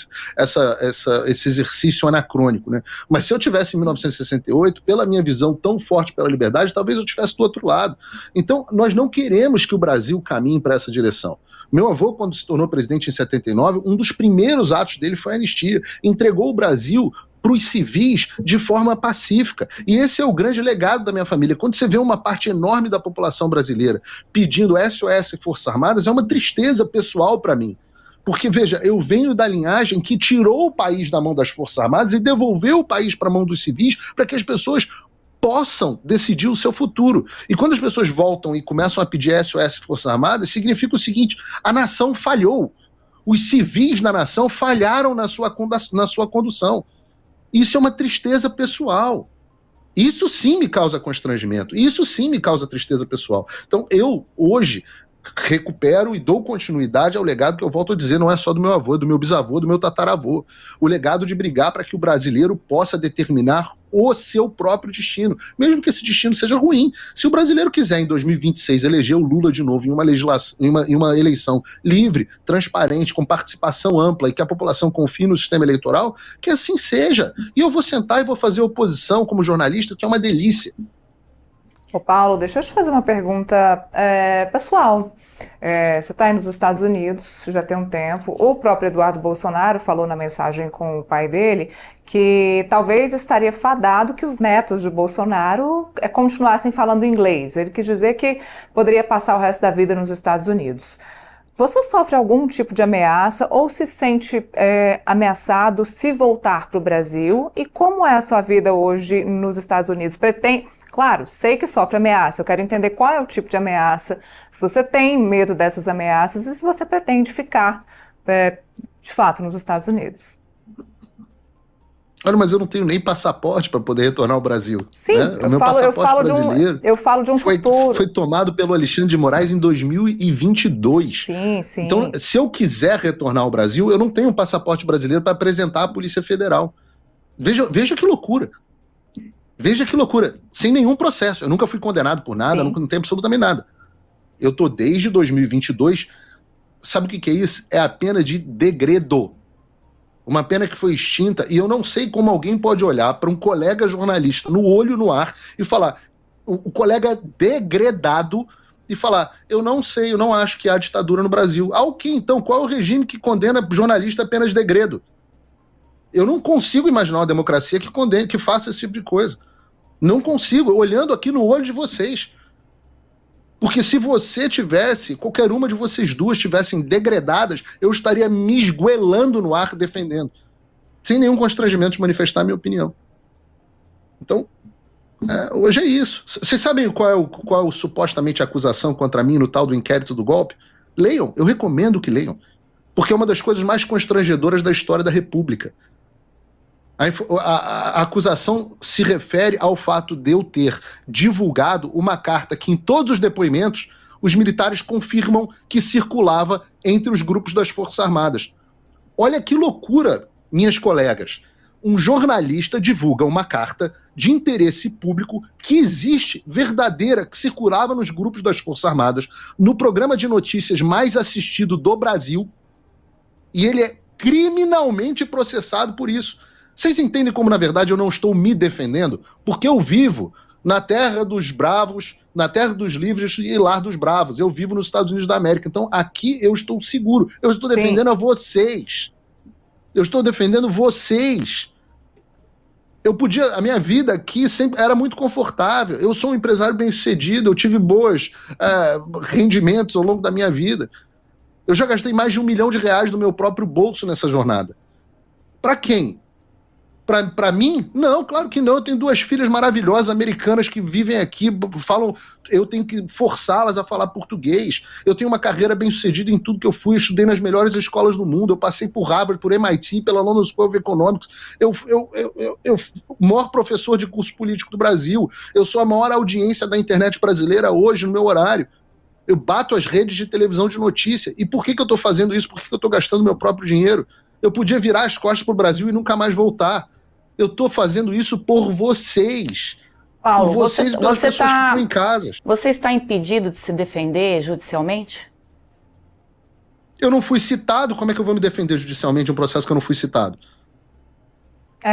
esse exercício anacrônico, né? Mas se eu tivesse em 1968, pela minha visão tão forte pela liberdade, talvez eu estivesse do outro lado. Então, nós não queremos que o Brasil caminhe para essa direção. Meu avô, quando se tornou presidente em 79, um dos primeiros atos dele foi a anistia. Entregou o Brasil para os civis de forma pacífica. E esse é o grande legado da minha família. Quando você vê uma parte enorme da população brasileira pedindo SOS e Forças Armadas, é uma tristeza pessoal para mim. Porque, veja, eu venho da linhagem que tirou o país da mão das Forças Armadas e devolveu o país para a mão dos civis para que as pessoas possam decidir o seu futuro. E quando as pessoas voltam e começam a pedir SOS e Forças Armadas, significa o seguinte: a nação falhou. Os civis na nação falharam na sua condução. Isso é uma tristeza pessoal. Isso sim me causa constrangimento. Isso sim me causa tristeza pessoal. Então eu, hoje, recupero e dou continuidade ao legado que eu volto a dizer, não é só do meu avô, é do meu bisavô, do meu tataravô. O legado de brigar para que o brasileiro possa determinar o seu próprio destino, mesmo que esse destino seja ruim. Se o brasileiro quiser, em 2026, eleger o Lula de novo em uma eleição livre, transparente, com participação ampla e que a população confie no sistema eleitoral, que assim seja. E eu vou sentar e vou fazer oposição como jornalista, que é uma delícia. Ô Paulo, deixa eu te fazer uma pergunta pessoal. Você está aí nos Estados Unidos, já tem um tempo. O próprio Eduardo Bolsonaro falou na mensagem com o pai dele que talvez estaria fadado que os netos de Bolsonaro continuassem falando inglês. Ele quis dizer que poderia passar o resto da vida nos Estados Unidos. Você sofre algum tipo de ameaça ou se sente ameaçado se voltar para o Brasil? E como é a sua vida hoje nos Estados Unidos? Claro, sei que sofre ameaça, eu quero entender qual é o tipo de ameaça, se você tem medo dessas ameaças e se você pretende ficar, de fato, nos Estados Unidos. Olha, mas eu não tenho nem passaporte para poder retornar ao Brasil. Sim, né? Eu falo de um futuro. Foi tomado pelo Alexandre de Moraes em 2022. Sim, sim. Então, se eu quiser retornar ao Brasil, eu não tenho um passaporte brasileiro para apresentar à Polícia Federal. Veja que loucura. Veja que loucura. Sem nenhum processo. Eu nunca fui condenado por nada, não tenho absolutamente nada. Eu tô desde 2022. Sabe o que é isso? É a pena de degredo. Uma pena que foi extinta, e eu não sei como alguém pode olhar para um colega jornalista no olho no ar e falar, o colega degredado, e falar, eu não sei, eu não acho que há ditadura no Brasil. O que então? Qual é o regime que condena jornalista apenas de degredo? Eu não consigo imaginar uma democracia que faça esse tipo de coisa. Não consigo, olhando aqui no olho de vocês. Porque se você tivesse, qualquer uma de vocês duas tivessem degredadas, eu estaria me esguelando no ar defendendo. Sem nenhum constrangimento de manifestar a minha opinião. Então, Hoje é isso. Vocês sabem qual é supostamente a acusação contra mim no tal do inquérito do golpe? Leiam, eu recomendo que leiam. Porque é uma das coisas mais constrangedoras da história da República. A acusação se refere ao fato de eu ter divulgado uma carta que, em todos os depoimentos, os militares confirmam que circulava entre os grupos das Forças Armadas. Olha que loucura, minhas colegas. Um jornalista divulga uma carta de interesse público que existe, verdadeira, que circulava nos grupos das Forças Armadas, no programa de notícias mais assistido do Brasil, e ele é criminalmente processado por isso. Vocês entendem como, na verdade, eu não estou me defendendo? Porque eu vivo na terra dos bravos, na terra dos livres e lar dos bravos. Eu vivo nos Estados Unidos da América. Então, aqui eu estou seguro. Eu estou defendendo a vocês. Eu estou defendendo vocês. A minha vida aqui sempre era muito confortável. Eu sou um empresário bem-sucedido, eu tive bons rendimentos ao longo da minha vida. Eu já gastei mais de R$1 milhão do meu próprio bolso nessa jornada. Para quem? Para mim? Não, claro que não. Eu tenho 2 filhas maravilhosas americanas que vivem aqui, falam, eu tenho que forçá-las a falar português. Eu tenho uma carreira bem-sucedida em tudo que eu fui, estudei nas melhores escolas do mundo, eu passei por Harvard, por MIT, pela London School of Economics, eu o maior professor de curso político do Brasil, eu sou a maior audiência da internet brasileira hoje no meu horário. Eu bato as redes de televisão de notícia. E por que eu estou fazendo isso? Por que eu estou gastando meu próprio dinheiro? Eu podia virar as costas para o Brasil e nunca mais voltar. Eu estou fazendo isso por vocês. Paulo, por vocês e pelas pessoas que estão em casas. Você está impedido de se defender judicialmente? Eu não fui citado. Como é que eu vou me defender judicialmente de um processo que eu não fui citado?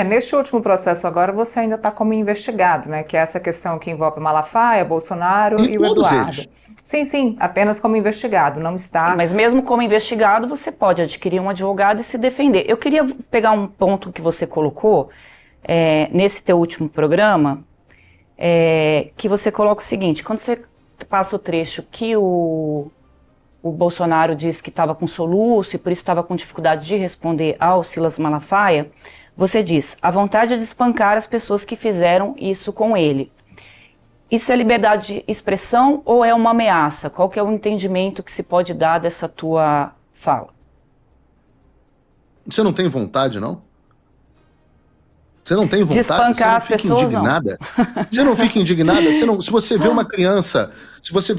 Neste último processo agora você ainda está como investigado, né? Que é essa questão que envolve Malafaia, Bolsonaro e o Eduardo. Eles. Sim, apenas como investigado, não está... Mas mesmo como investigado, você pode adquirir um advogado e se defender. Eu queria pegar um ponto que você colocou nesse teu último programa, que você coloca o seguinte, quando você passa o trecho que o Bolsonaro disse que estava com soluço e por isso estava com dificuldade de responder ao Silas Malafaia, você diz, a vontade de espancar as pessoas que fizeram isso com ele. Isso é liberdade de expressão ou é uma ameaça? Qual que é o entendimento que se pode dar dessa tua fala? Você não tem vontade, não? Você não tem vontade? De espancar as pessoas, indignada? Não. Você não fica indignada? Se você vê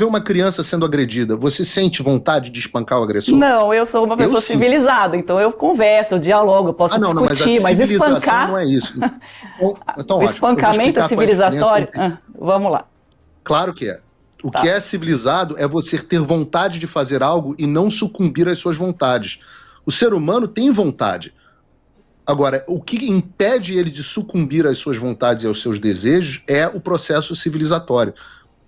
uma criança sendo agredida, você sente vontade de espancar o agressor? Não, eu sou uma pessoa civilizada, então eu converso, eu dialogo, eu posso discutir, mas espancar... não é isso. Então, espancamento é civilizatório? Vamos lá. Claro que é. O que é civilizado é você ter vontade de fazer algo e não sucumbir às suas vontades. O ser humano tem vontade. Agora, o que impede ele de sucumbir às suas vontades e aos seus desejos é o processo civilizatório.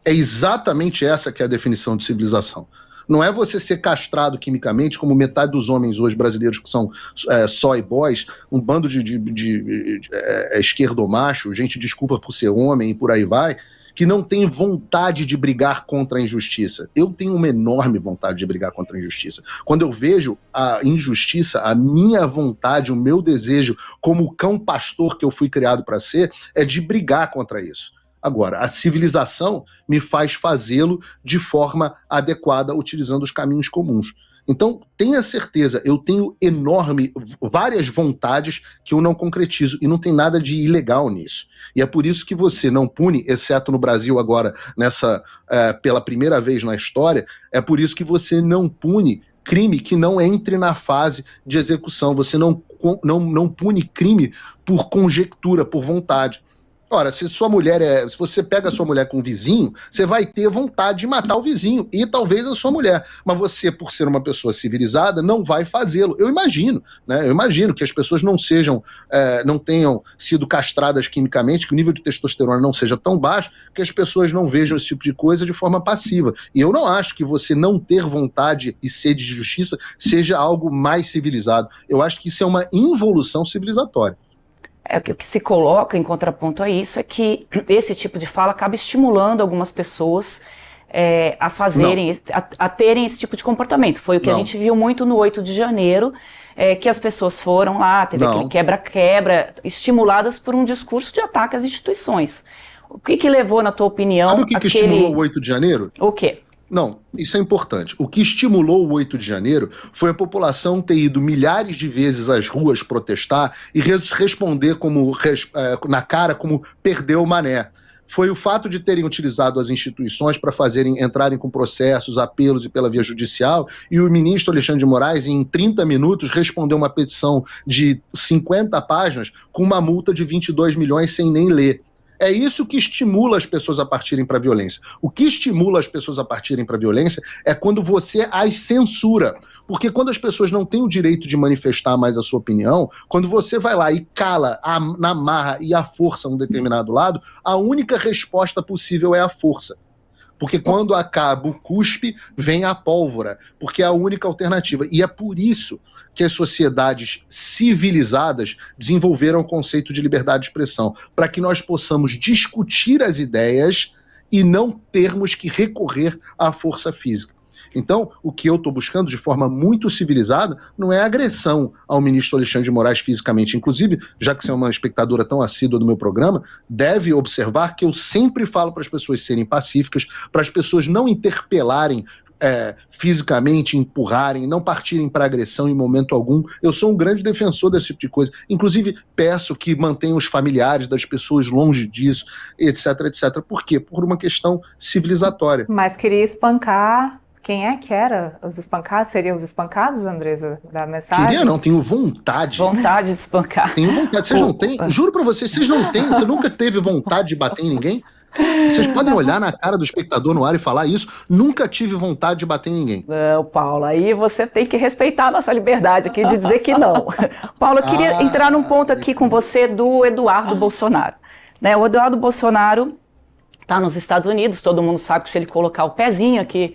É exatamente essa que é a definição de civilização. Não é você ser castrado quimicamente, como metade dos homens hoje brasileiros que são soy boys, um bando de esquerdomacho, gente desculpa por ser homem e por aí vai, que não tem vontade de brigar contra a injustiça. Eu tenho uma enorme vontade de brigar contra a injustiça. Quando eu vejo a injustiça, a minha vontade, o meu desejo, como o cão pastor que eu fui criado para ser, é de brigar contra isso. Agora, a civilização me faz fazê-lo de forma adequada, utilizando os caminhos comuns. Então, tenha certeza, eu tenho várias vontades que eu não concretizo, e não tem nada de ilegal nisso. E é por isso que você não pune, exceto no Brasil agora, pela primeira vez na história, é por isso que você não pune crime que não entre na fase de execução. Você não pune crime por conjectura, por vontade. Ora, se você pega a sua mulher com um vizinho, você vai ter vontade de matar o vizinho e talvez a sua mulher. Mas você, por ser uma pessoa civilizada, não vai fazê-lo. Eu imagino, né? Eu imagino que as pessoas não tenham sido castradas quimicamente, que o nível de testosterona não seja tão baixo, que as pessoas não vejam esse tipo de coisa de forma passiva. E eu não acho que você não ter vontade e sede de justiça seja algo mais civilizado. Eu acho que isso é uma involução civilizatória. O que se coloca em contraponto a isso é que esse tipo de fala acaba estimulando algumas pessoas a terem esse tipo de comportamento. Foi o que a gente viu muito no 8 de janeiro, que as pessoas foram lá, teve aquele quebra-quebra, estimuladas por um discurso de ataque às instituições. O que levou, na tua opinião, Sabe o que estimulou o 8 de janeiro? O quê? Não, isso é importante. O que estimulou o 8 de janeiro foi a população ter ido milhares de vezes às ruas protestar e responder na cara como perdeu o mané. Foi o fato de terem utilizado as instituições para entrarem com processos, apelos e pela via judicial, e o ministro Alexandre de Moraes, em 30 minutos, respondeu uma petição de 50 páginas com uma multa de 22 milhões sem nem ler. É isso que estimula as pessoas a partirem para a violência. O que estimula as pessoas a partirem para a violência é quando você as censura. Porque quando as pessoas não têm o direito de manifestar mais a sua opinião, quando você vai lá e cala na marra e à força um determinado lado, a única resposta possível é a força. Porque quando acaba o cuspe, vem a pólvora, porque é a única alternativa. E é por isso que as sociedades civilizadas desenvolveram o conceito de liberdade de expressão, para que nós possamos discutir as ideias e não termos que recorrer à força física. Então, o que eu estou buscando de forma muito civilizada não é agressão ao ministro Alexandre de Moraes fisicamente. Inclusive, já que você é uma espectadora tão assídua do meu programa, deve observar que eu sempre falo para as pessoas serem pacíficas, para as pessoas não interpelarem fisicamente, empurrarem, não partirem para agressão em momento algum. Eu sou um grande defensor desse tipo de coisa. Inclusive, peço que mantenham os familiares das pessoas longe disso, etc, etc. Por quê? Por uma questão civilizatória. Mas queria espancar... Quem é que era? Os espancados? Seriam os espancados, Andressa, da mensagem? Queria não, tenho vontade. Vontade de espancar. Tenho vontade. Vocês não têm? Juro pra vocês, vocês não têm? Você nunca teve vontade de bater em ninguém? Vocês podem olhar na cara do espectador no ar e falar isso. Nunca tive vontade de bater em ninguém. Não, Paulo, aí você tem que respeitar a nossa liberdade aqui de dizer que não. Paulo, eu queria entrar num ponto aqui com você do Eduardo Bolsonaro. Né, o Eduardo Bolsonaro está nos Estados Unidos, todo mundo sabe que se ele colocar o pezinho aqui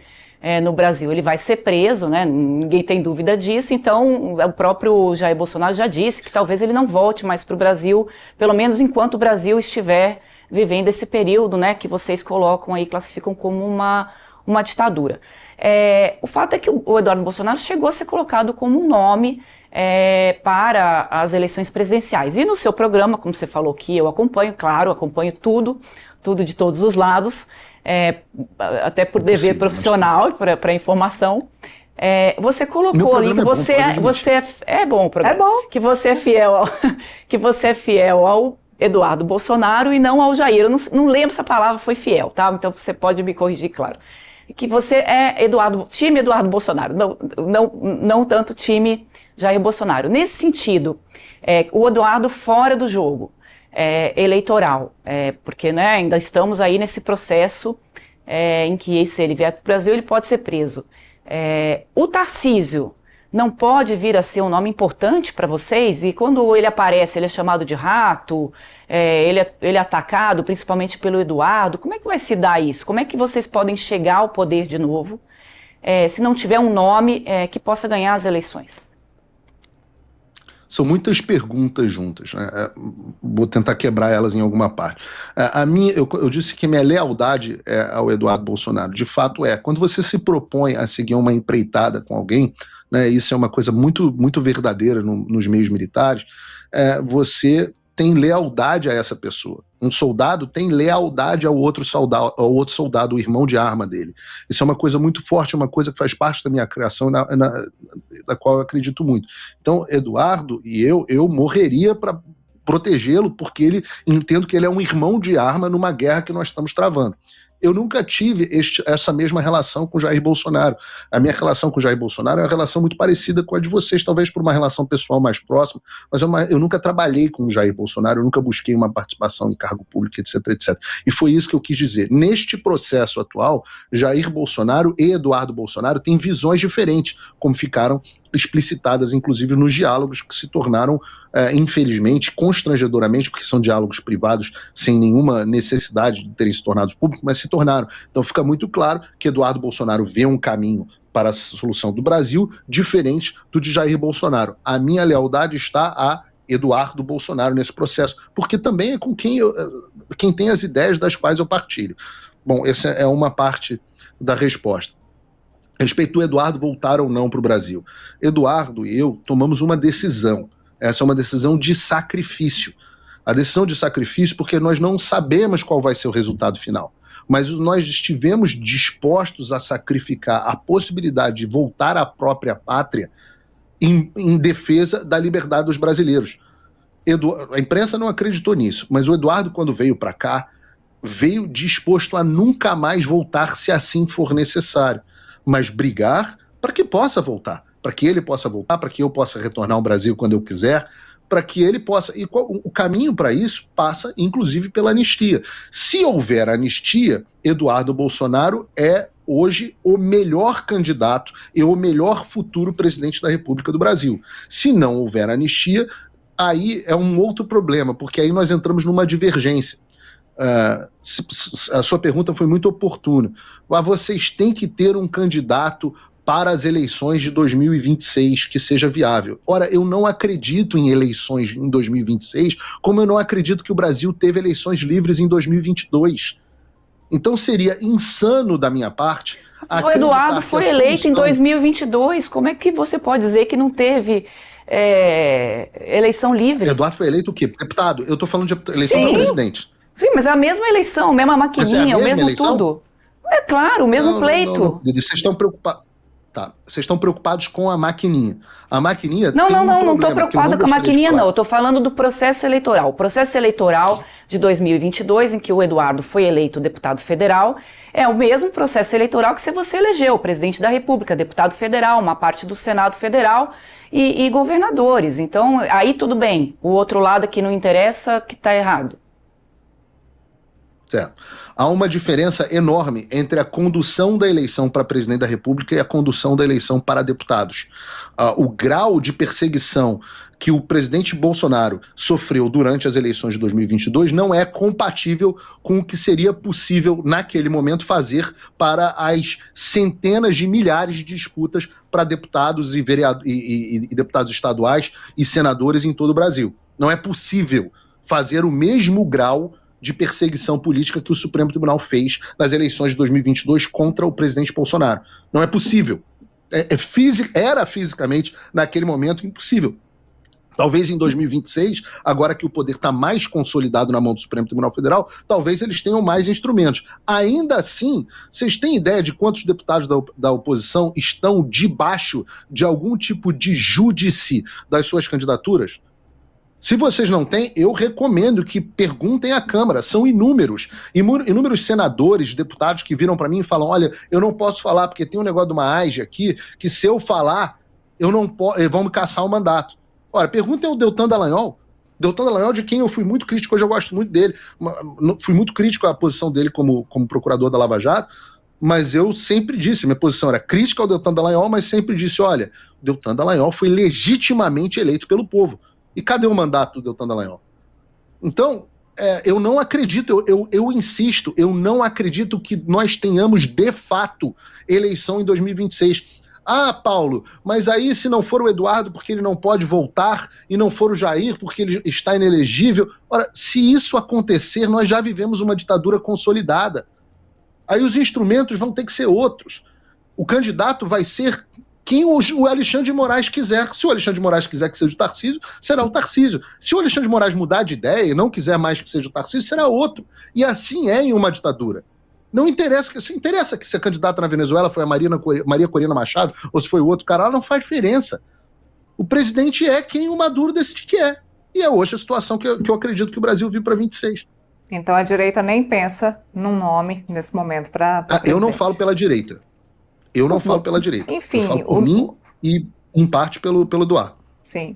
no Brasil, ele vai ser preso, né? Ninguém tem dúvida disso, então o próprio Jair Bolsonaro já disse que talvez ele não volte mais para o Brasil, pelo menos enquanto o Brasil estiver vivendo esse período, né, que vocês colocam aí, classificam como uma ditadura. O fato é que o Eduardo Bolsonaro chegou a ser colocado como um nome para as eleições presidenciais. E no seu programa, como você falou que eu acompanho, claro, acompanho tudo de todos os lados, até por dever profissional, para informação. Você colocou ali que você é bom o programa. É bom. Que você é fiel ao Eduardo Bolsonaro e não ao Jair. Eu não lembro se a palavra foi fiel, tá? Então você pode me corrigir, claro. Que você é time Eduardo Bolsonaro, não tanto time Jair Bolsonaro. Nesse sentido, o Eduardo fora do jogo eleitoral, porque, né, ainda estamos aí nesse processo em que, se ele vier para o Brasil, ele pode ser preso. O Tarcísio não pode vir a ser um nome importante para vocês? E quando ele aparece, ele é chamado de rato, ele é atacado principalmente pelo Eduardo. Como é que vai se dar isso? Como é que vocês podem chegar ao poder de novo se não tiver um nome que possa ganhar as eleições? São muitas perguntas juntas, né? Vou tentar quebrar elas em alguma parte. Eu disse que minha lealdade ao Eduardo Bolsonaro, de fato quando você se propõe a seguir uma empreitada com alguém, né, isso é uma coisa muito, muito verdadeira nos meios militares, você tem lealdade a essa pessoa. Um soldado tem lealdade ao outro soldado, o irmão de arma dele. Isso é uma coisa muito forte, uma coisa que faz parte da minha criação, da qual eu acredito muito. Então, Eduardo e eu morreria para protegê-lo, porque entendo que ele é um irmão de arma numa guerra que nós estamos travando. Eu nunca tive essa mesma relação com Jair Bolsonaro. A minha relação com Jair Bolsonaro é uma relação muito parecida com a de vocês, talvez por uma relação pessoal mais próxima, mas eu nunca trabalhei com o Jair Bolsonaro, eu nunca busquei uma participação em cargo público, etc, etc. E foi isso que eu quis dizer. Neste processo atual, Jair Bolsonaro e Eduardo Bolsonaro têm visões diferentes, como ficaram explicitadas, inclusive, nos diálogos que se tornaram, infelizmente, constrangedoramente, porque são diálogos privados sem nenhuma necessidade de terem se tornado públicos, mas se tornaram. Então fica muito claro que Eduardo Bolsonaro vê um caminho para a solução do Brasil diferente do de Jair Bolsonaro. A minha lealdade está a Eduardo Bolsonaro nesse processo, porque também é com quem tem as ideias das quais eu partilho. Bom, essa é uma parte da resposta. Respeito ao Eduardo voltar ou não para o Brasil. Eduardo e eu tomamos uma decisão. Essa é uma decisão de sacrifício. A decisão de sacrifício porque nós não sabemos qual vai ser o resultado final. Mas nós estivemos dispostos a sacrificar a possibilidade de voltar à própria pátria em defesa da liberdade dos brasileiros. A imprensa não acreditou nisso, mas o Eduardo, quando veio para cá, veio disposto a nunca mais voltar se assim for necessário, mas brigar para que possa voltar, para que ele possa voltar, para que eu possa retornar ao Brasil quando eu quiser, para que ele possa... E o caminho para isso passa, inclusive, pela anistia. Se houver anistia, Eduardo Bolsonaro é hoje o melhor candidato e o melhor futuro presidente da República do Brasil. Se não houver anistia, aí é um outro problema, porque aí nós entramos numa divergência. A sua pergunta foi muito oportuna. Vocês têm que ter um candidato para as eleições de 2026 que seja viável. Ora, eu não acredito em eleições em 2026, como eu não acredito que o Brasil teve eleições livres em 2022. Então seria insano da minha parte... O Eduardo foi eleito em 2022, como é que você pode dizer que não teve eleição livre? Eduardo foi eleito o quê? Deputado. Eu estou falando de eleição para presidente. Sim, mas é a mesma eleição, a mesma maquininha, o mesmo eleição? Tudo. É claro, o mesmo pleito. Não. Vocês estão preocupados. Tá, vocês estão preocupados com a maquininha. A maquininha não, tem um problema. Não estou preocupado com a maquininha, não. Eu estou falando do processo eleitoral. O processo eleitoral de 2022, em que o Eduardo foi eleito deputado federal, é o mesmo processo eleitoral que se você elegeu o presidente da República, deputado federal, uma parte do Senado Federal e governadores. Então, aí tudo bem. O outro lado que não interessa, que está errado. Certo. Há uma diferença enorme entre a condução da eleição para presidente da República e a condução da eleição para deputados. O grau de perseguição que o presidente Bolsonaro sofreu durante as eleições de 2022 não é compatível com o que seria possível naquele momento fazer para as centenas de milhares de disputas para deputados e deputados estaduais e senadores em todo o Brasil. Não é possível fazer o mesmo grau de perseguição política que o Supremo Tribunal fez nas eleições de 2022 contra o presidente Bolsonaro. Não é possível. Era fisicamente, naquele momento, impossível. Talvez em 2026, agora que o poder está mais consolidado na mão do Supremo Tribunal Federal, talvez eles tenham mais instrumentos. Ainda assim, vocês têm ideia de quantos deputados da oposição estão debaixo de algum tipo de júdice das suas candidaturas? Se vocês não têm, eu recomendo que perguntem à Câmara. São inúmeros. Inúmeros senadores, deputados que viram para mim e falam: olha, eu não posso falar porque tem um negócio de uma AIGE aqui que se eu falar, eu não posso, vão me caçar o mandato. Ora, perguntem ao Deltan Dallagnol. Deltan Dallagnol, de quem eu fui muito crítico, hoje eu gosto muito dele. Fui muito crítico à posição dele como procurador da Lava Jato, mas eu sempre disse, minha posição era crítica ao Deltan Dallagnol, mas sempre disse: olha, o Deltan Dallagnol foi legitimamente eleito pelo povo. E cadê o mandato do Deltan Dallagnol? Então, eu não acredito, eu insisto, eu não acredito que nós tenhamos, de fato, eleição em 2026. Ah, Paulo, mas aí se não for o Eduardo porque ele não pode voltar, e não for o Jair porque ele está inelegível... Ora, se isso acontecer, nós já vivemos uma ditadura consolidada. Aí os instrumentos vão ter que ser outros. O candidato vai ser quem o Alexandre de Moraes quiser. Se o Alexandre de Moraes quiser que seja o Tarcísio, será o Tarcísio. Se o Alexandre de Moraes mudar de ideia e não quiser mais que seja o Tarcísio, será outro. E assim é em uma ditadura. Não interessa, se interessa que se a candidata na Venezuela foi a Maria Corina Machado ou se foi o outro cara, não faz diferença. O presidente é quem o Maduro decide que é. E é hoje a situação que eu acredito que o Brasil viu para 26. Então a direita nem pensa num nome nesse momento para eu não falo pela direita. Eu não falo pela direita. Enfim, eu falo por mim e, em parte, pelo Eduardo. Sim.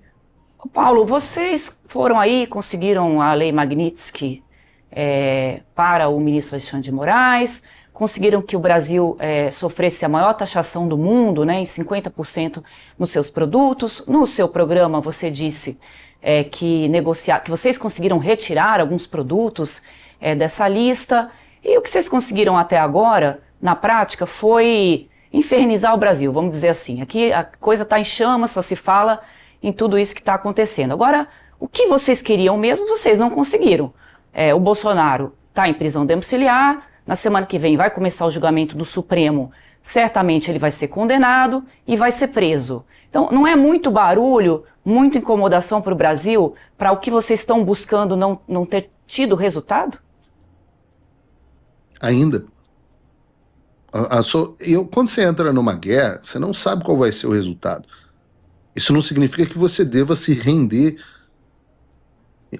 Paulo, vocês foram aí, conseguiram a Lei Magnitsky para o ministro Alexandre de Moraes, conseguiram que o Brasil sofresse a maior taxação do mundo, né, em 50% nos seus produtos. No seu programa você disse que vocês conseguiram retirar alguns produtos dessa lista, e o que vocês conseguiram até agora, na prática, foi infernizar o Brasil, vamos dizer assim. Aqui a coisa está em chamas, só se fala em tudo isso que está acontecendo. Agora, o que vocês queriam mesmo, vocês não conseguiram. O Bolsonaro está em prisão domiciliar, na semana que vem vai começar o julgamento do Supremo certamente ele vai ser condenado e vai ser preso. Então, não é muito barulho, muita incomodação para o Brasil, para o que vocês estão buscando não ter tido resultado? Ainda. Quando você entra numa guerra, você não sabe qual vai ser o resultado. Isso não significa que você deva se render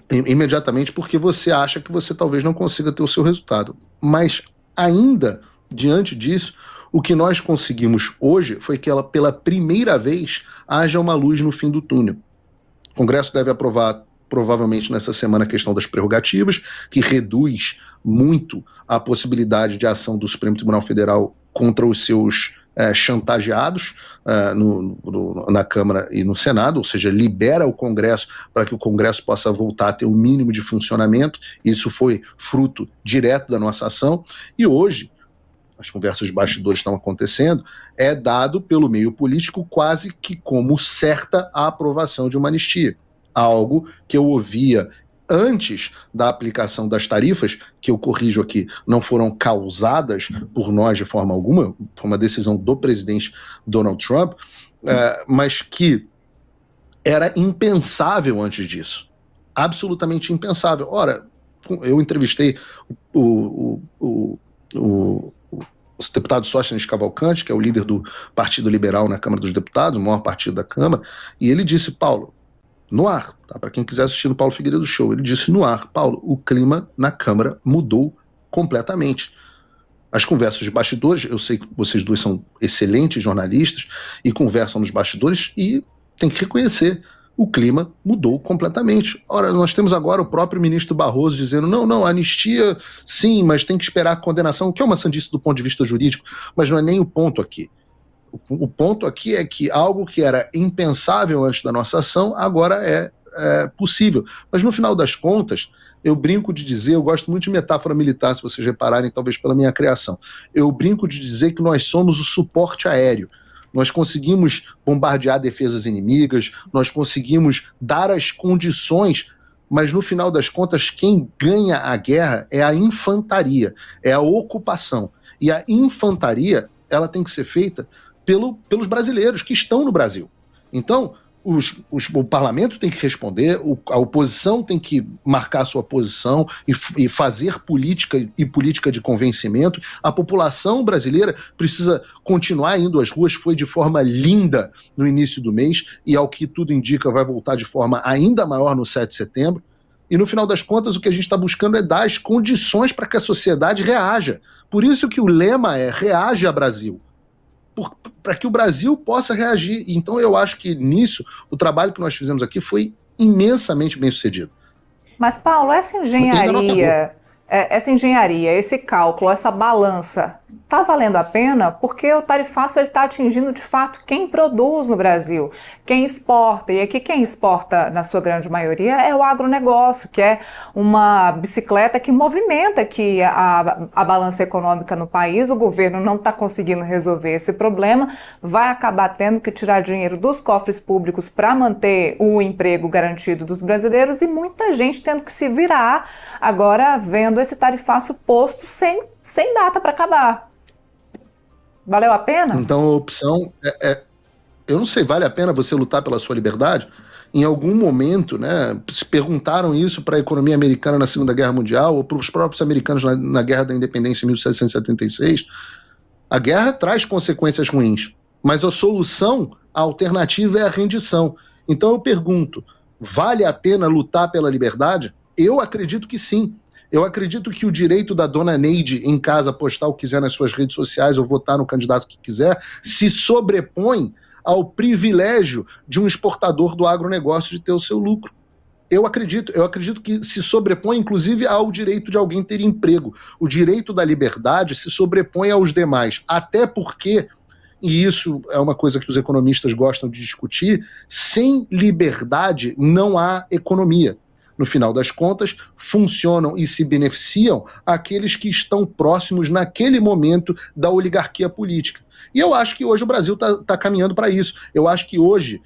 imediatamente porque você acha que você talvez não consiga ter o seu resultado. Mas ainda, diante disso, o que nós conseguimos hoje foi que pela primeira vez haja uma luz no fim do túnel. O Congresso deve aprovar provavelmente nessa semana a questão das prerrogativas, que reduz muito a possibilidade de ação do Supremo Tribunal Federal contra os seus chantageados na Câmara e no Senado, ou seja, libera o Congresso para que o Congresso possa voltar a ter um mínimo de funcionamento. Isso foi fruto direto da nossa ação. E hoje, as conversas de bastidores estão acontecendo, é dado pelo meio político quase que como certa a aprovação de uma anistia. Algo que eu ouvia antes da aplicação das tarifas, que eu corrijo aqui, não foram causadas por nós de forma alguma, foi uma decisão do presidente Donald Trump, mas que era impensável antes disso. Absolutamente impensável. Ora, eu entrevistei o deputado Sóstenes Cavalcante, que é o líder do Partido Liberal na Câmara dos Deputados, o maior partido da Câmara, e ele disse, Paulo, no ar, tá? Para quem quiser assistir no Paulo Figueiredo Show, ele disse no ar, Paulo, o clima na Câmara mudou completamente. As conversas de bastidores, eu sei que vocês dois são excelentes jornalistas e conversam nos bastidores e tem que reconhecer, o clima mudou completamente. Ora, nós temos agora o próprio ministro Barroso dizendo, não, anistia sim, mas tem que esperar a condenação, o que é uma sandice do ponto de vista jurídico, mas não é nem o ponto aqui. O ponto aqui é que algo que era impensável antes da nossa ação, agora é possível. Mas no final das contas, eu brinco de dizer, eu gosto muito de metáfora militar, se vocês repararem, talvez pela minha criação. Eu brinco de dizer que nós somos o suporte aéreo. Nós conseguimos bombardear defesas inimigas, nós conseguimos dar as condições, mas no final das contas, quem ganha a guerra é a infantaria, é a ocupação. E a infantaria, ela tem que ser feita pelos brasileiros que estão no Brasil. Então, o parlamento tem que responder, a oposição tem que marcar sua posição e fazer política de convencimento. A população brasileira precisa continuar indo às ruas, foi de forma linda no início do mês e, ao que tudo indica, vai voltar de forma ainda maior no 7 de setembro. E, no final das contas, o que a gente está buscando é dar as condições para que a sociedade reaja. Por isso que o lema é Reaja Brasil. Para que o Brasil possa reagir. Então eu acho que nisso, o trabalho que nós fizemos aqui foi imensamente bem sucedido. Mas Paulo, essa engenharia, esse cálculo, essa balança, está valendo a pena? Porque o tarifaço está atingindo de fato quem produz no Brasil, quem exporta. E aqui quem exporta, na sua grande maioria, é o agronegócio, que é uma bicicleta que movimenta aqui a balança econômica no país. O governo não está conseguindo resolver esse problema, vai acabar tendo que tirar dinheiro dos cofres públicos para manter o emprego garantido dos brasileiros e muita gente tendo que se virar agora vendo esse tarifaço posto sem data para acabar. Valeu a pena? Então a opção eu não sei, vale a pena você lutar pela sua liberdade? Em algum momento, né, se perguntaram isso para a economia americana na Segunda Guerra Mundial ou para os próprios americanos na Guerra da Independência em 1776. A guerra traz consequências ruins, mas a solução, a alternativa é a rendição. Então eu pergunto, vale a pena lutar pela liberdade? Eu acredito que sim. Eu acredito que o direito da dona Neide em casa postar o que quiser nas suas redes sociais ou votar no candidato que quiser se sobrepõe ao privilégio de um exportador do agronegócio de ter o seu lucro. Eu acredito que se sobrepõe inclusive ao direito de alguém ter emprego. O direito da liberdade se sobrepõe aos demais, até porque, e isso é uma coisa que os economistas gostam de discutir, sem liberdade não há economia. No final das contas, funcionam e se beneficiam aqueles que estão próximos naquele momento da oligarquia política. E eu acho que hoje o Brasil está caminhando para isso. Eu acho que hoje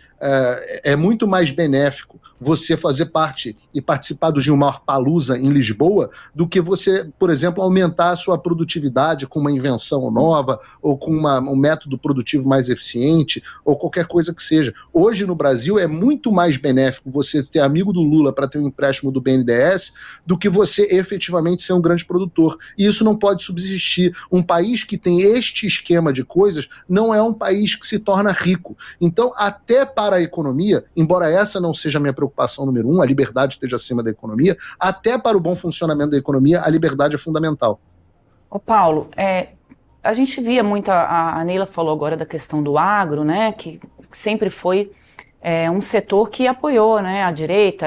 é muito mais benéfico você fazer parte e participar do Gilmar Palusa em Lisboa do que você, por exemplo, aumentar a sua produtividade com uma invenção nova ou com um método produtivo mais eficiente ou qualquer coisa que seja. Hoje no Brasil é muito mais benéfico você ser amigo do Lula para ter um empréstimo do BNDES do que você efetivamente ser um grande produtor. E isso não pode subsistir. Um país que tem este esquema de coisas não é um país que se torna rico. Então, até para a economia, embora essa não seja a minha preocupação número 1, a liberdade esteja acima da economia, até para o bom funcionamento da economia, a liberdade é fundamental. Ô Paulo, a gente via muito, a Neila falou agora da questão do agro, né, que sempre foi um setor que apoiou, né, a direita,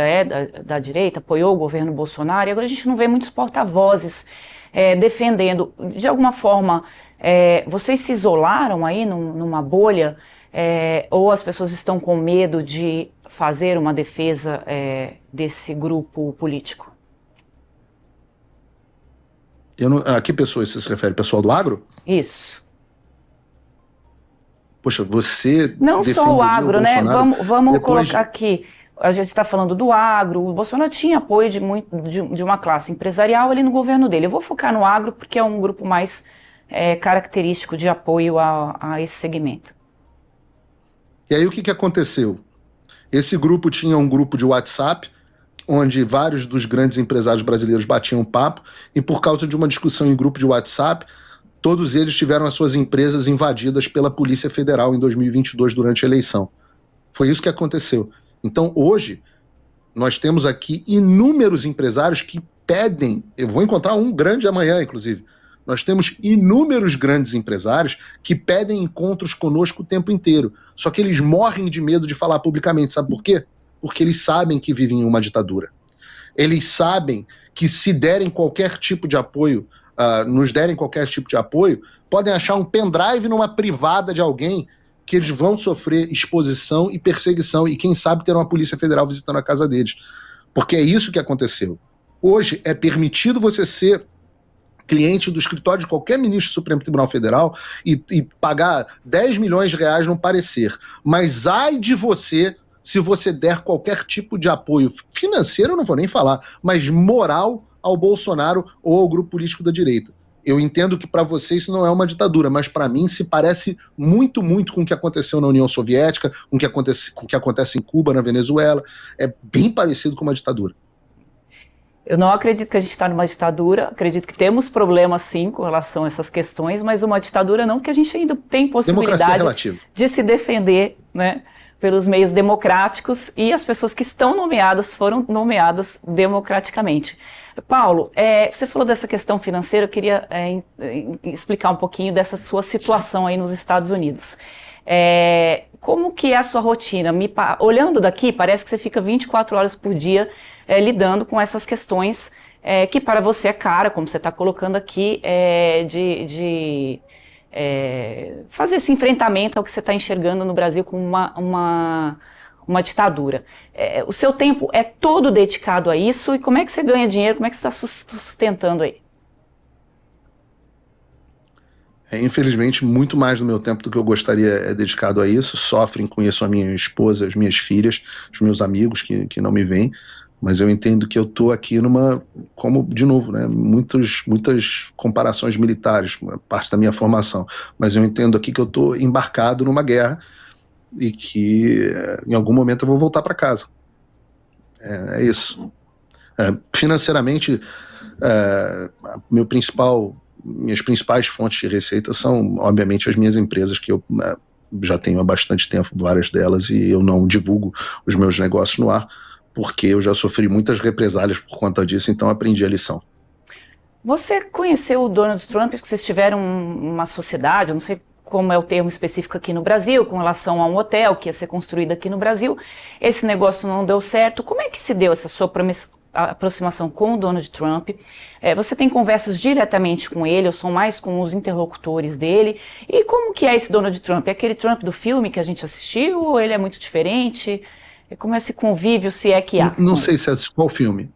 da direita, apoiou o governo Bolsonaro, e agora a gente não vê muitos porta-vozes defendendo. De alguma forma, vocês se isolaram aí numa bolha, ou as pessoas estão com medo de fazer uma defesa desse grupo político? A que pessoas você se refere? Pessoal do agro? Isso. Poxa, você não só o agro, né? Vamos colocar aqui. A gente está falando do agro. O Bolsonaro tinha apoio de uma classe empresarial ali no governo dele. Eu vou focar no agro porque é um grupo mais característico de apoio a esse segmento. E aí o que aconteceu? Esse grupo tinha um grupo de WhatsApp, onde vários dos grandes empresários brasileiros batiam papo, e por causa de uma discussão em grupo de WhatsApp, todos eles tiveram as suas empresas invadidas pela Polícia Federal em 2022 durante a eleição. Foi isso que aconteceu. Então hoje, nós temos aqui inúmeros empresários que pedem, eu vou encontrar um grande amanhã, inclusive, nós temos inúmeros grandes empresários que pedem encontros conosco o tempo inteiro. Só que eles morrem de medo de falar publicamente. Sabe por quê? Porque eles sabem que vivem em uma ditadura. Eles sabem que se derem qualquer tipo de apoio, nos derem qualquer tipo de apoio, podem achar um pendrive numa privada de alguém que eles vão sofrer exposição e perseguição e quem sabe ter uma Polícia Federal visitando a casa deles. Porque é isso que aconteceu. Hoje é permitido você ser cliente do escritório de qualquer ministro do Supremo Tribunal Federal e pagar 10 milhões de reais num parecer. Mas ai de você se você der qualquer tipo de apoio financeiro, eu não vou nem falar, mas moral ao Bolsonaro ou ao grupo político da direita. Eu entendo que para você isso não é uma ditadura, mas para mim se parece muito, muito com o que aconteceu na União Soviética, com o que acontece em Cuba, na Venezuela. É bem parecido com uma ditadura. Eu não acredito que a gente está numa ditadura, acredito que temos problemas sim com relação a essas questões, mas uma ditadura não, porque a gente ainda tem possibilidade de se defender, né, pelos meios democráticos e as pessoas que estão nomeadas foram nomeadas democraticamente. Paulo, você falou dessa questão financeira, eu queria explicar um pouquinho dessa sua situação aí nos Estados Unidos. Como que é a sua rotina? Olhando daqui, parece que você fica 24 horas por dia lidando com essas questões que para você é cara, como você está colocando aqui, de fazer esse enfrentamento ao que você está enxergando no Brasil como uma ditadura. O seu tempo é todo dedicado a isso e como é que você ganha dinheiro, como é que você está sustentando aí? Infelizmente, muito mais do meu tempo do que eu gostaria é dedicado a isso. Sofrem com isso a minha esposa, as minhas filhas, os meus amigos que não me veem. Mas eu entendo que eu estou aqui como, de novo, né, muitas comparações militares, parte da minha formação. Mas eu entendo aqui que eu estou embarcado numa guerra e que em algum momento eu vou voltar para casa. É isso. Financeiramente, minhas principais fontes de receita são, obviamente, as minhas empresas, que eu já tenho há bastante tempo, várias delas, e eu não divulgo os meus negócios no ar, porque eu já sofri muitas represálias por conta disso, então aprendi a lição. Você conheceu o Donald Trump, que vocês tiveram uma sociedade, eu não sei como é o termo específico aqui no Brasil, com relação a um hotel que ia ser construído aqui no Brasil. Esse negócio não deu certo. Como é que se deu essa sua aproximação com o Donald Trump? Você tem conversas diretamente com ele, ou são mais com os interlocutores dele? E como que é esse Donald Trump? É aquele Trump do filme que a gente assistiu, ou ele é muito diferente? Como é esse convívio, se é que há? Não sei se é qual filme.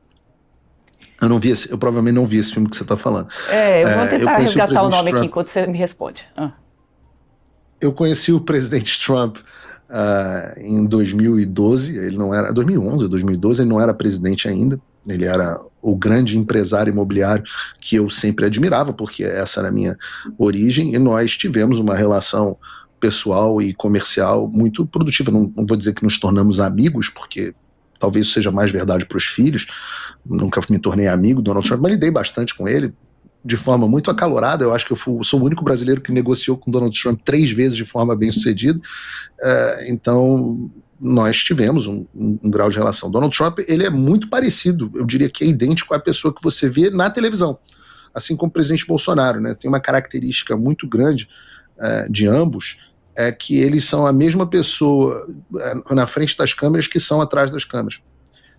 Eu provavelmente não vi esse filme que você está falando. Eu vou tentar resgatar o nome Trump aqui enquanto você me responde. Eu conheci o presidente Trump em 2012, ele não era, 2011, 2012, ele não era presidente ainda, ele era o grande empresário imobiliário que eu sempre admirava, porque essa era a minha origem, e nós tivemos uma relação pessoal e comercial muito produtiva. Não vou dizer que nos tornamos amigos, porque talvez isso seja mais verdade para os filhos, nunca me tornei amigo do Donald Trump, mas lidei bastante com ele, de forma muito acalorada. Eu acho que eu sou o único brasileiro que negociou com Donald Trump 3 vezes de forma bem sucedida, então nós tivemos um grau de relação. Donald Trump, ele é muito parecido, eu diria que é idêntico à pessoa que você vê na televisão, assim como o presidente Bolsonaro, né? Tem uma característica muito grande de ambos, é que eles são a mesma pessoa na frente das câmeras que são atrás das câmeras.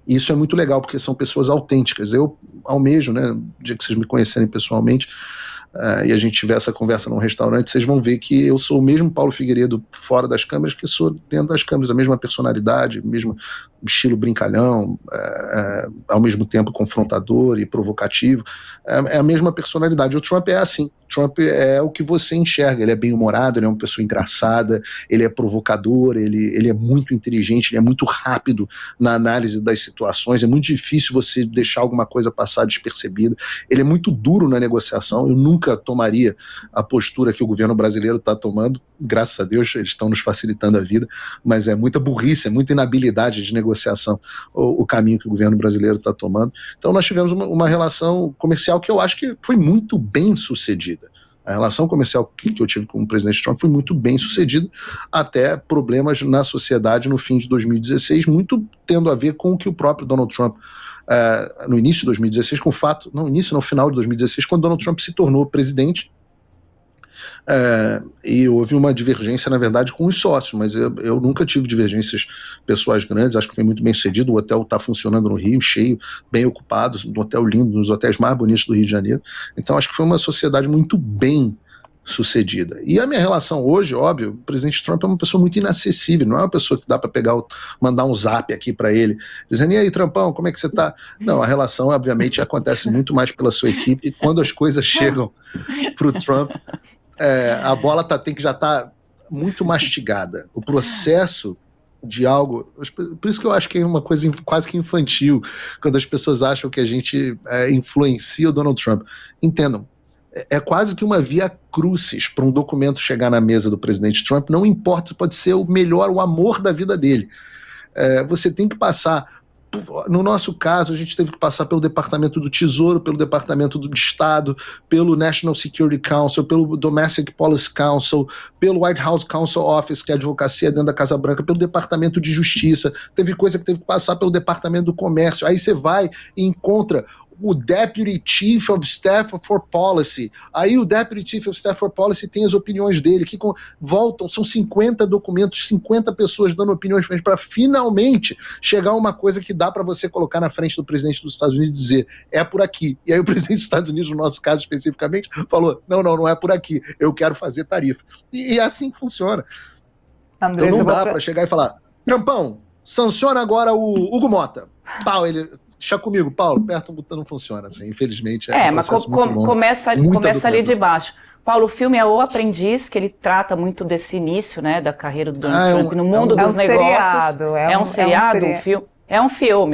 E isso é muito legal, porque são pessoas autênticas. Eu almejo, né, no dia que vocês me conhecerem pessoalmente, e a gente tiver essa conversa num restaurante, vocês vão ver que eu sou o mesmo Paulo Figueiredo fora das câmeras que sou dentro das câmeras, a mesma personalidade, o mesmo estilo brincalhão, ao mesmo tempo confrontador e provocativo, é a mesma personalidade. O Trump é assim, Trump é o que você enxerga, ele é bem-humorado, ele é uma pessoa engraçada, ele é provocador, ele é muito inteligente, ele é muito rápido na análise das situações, é muito difícil você deixar alguma coisa passar despercebida, ele é muito duro na negociação. Eu nunca tomaria a postura que o governo brasileiro está tomando, graças a Deus eles estão nos facilitando a vida, mas é muita burrice, é muita inabilidade de negociação o caminho que o governo brasileiro está tomando. Então nós tivemos uma relação comercial que eu acho que foi muito bem sucedida. A relação comercial que eu tive com o presidente Trump foi muito bem sucedida, até problemas na sociedade no fim de 2016, muito tendo a ver com o que o próprio Donald Trump, no início de 2016, com o fato, no final de 2016, quando Donald Trump se tornou presidente, e houve uma divergência, na verdade, com os sócios, mas eu nunca tive divergências pessoais grandes, acho que foi muito bem sucedido. O hotel está funcionando no Rio, cheio, bem ocupado, um hotel lindo, um dos hotéis mais bonitos do Rio de Janeiro, então acho que foi uma sociedade muito bem sucedida. E a minha relação hoje, óbvio, o presidente Trump é uma pessoa muito inacessível, não é uma pessoa que dá para mandar um zap aqui para ele, dizendo: e aí, Trumpão, como é que você tá? Não, a relação, obviamente, acontece muito mais pela sua equipe. Quando as coisas chegam pro Trump, a bola tem que já estar muito mastigada. O processo de algo... Por isso que eu acho que é uma coisa quase que infantil, quando as pessoas acham que a gente influencia o Donald Trump. Entendam, é quase que uma via crucis para um documento chegar na mesa do presidente Trump, não importa, pode ser o melhor, o amor da vida dele. Você tem que passar... No nosso caso, a gente teve que passar pelo Departamento do Tesouro, pelo Departamento do Estado, pelo National Security Council, pelo Domestic Policy Council, pelo White House Counsel Office, que é a advocacia dentro da Casa Branca, pelo Departamento de Justiça. Teve coisa que teve que passar pelo Departamento do Comércio. Aí você vai e encontra o Deputy Chief of Staff for Policy. Aí o Deputy Chief of Staff for Policy tem as opiniões dele, que voltam, são 50 documentos, 50 pessoas dando opiniões diferentes para finalmente chegar a uma coisa que dá para você colocar na frente do presidente dos Estados Unidos e dizer: é por aqui. E aí o presidente dos Estados Unidos, no nosso caso especificamente, falou: não é por aqui, eu quero fazer tarifa. E é assim que funciona. Andrés, então não dá para chegar e falar: Trumpão, sanciona agora o Hugo Mota. Pau, ele... Deixa comigo, Paulo, aperta um botão, não funciona assim, infelizmente. Mas começa ali de baixo. Paulo, o filme é O Aprendiz, que ele trata muito desse início, né, da carreira do Donald Trump no mundo dos negócios. É um seriado, um filme. É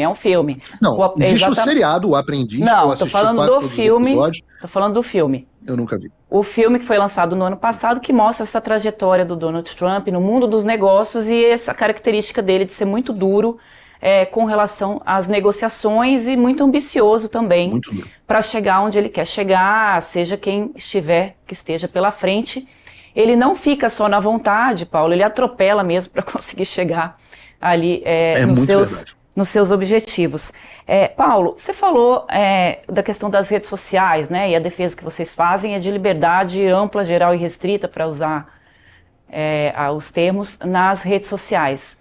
um filme. Não, existe o seriado, O Aprendiz. Não, tô falando do filme. Tô falando do filme. Eu nunca vi. O filme que foi lançado no ano passado, que mostra essa trajetória do Donald Trump no mundo dos negócios e essa característica dele de ser muito duro, com relação às negociações, e muito ambicioso também para chegar onde ele quer chegar, seja quem esteja pela frente. Ele não fica só na vontade, Paulo, ele atropela mesmo para conseguir chegar ali nos seus objetivos. Paulo, você falou da questão das redes sociais, né? E a defesa que vocês fazem é de liberdade ampla, geral e restrita, para usar os termos, nas redes sociais.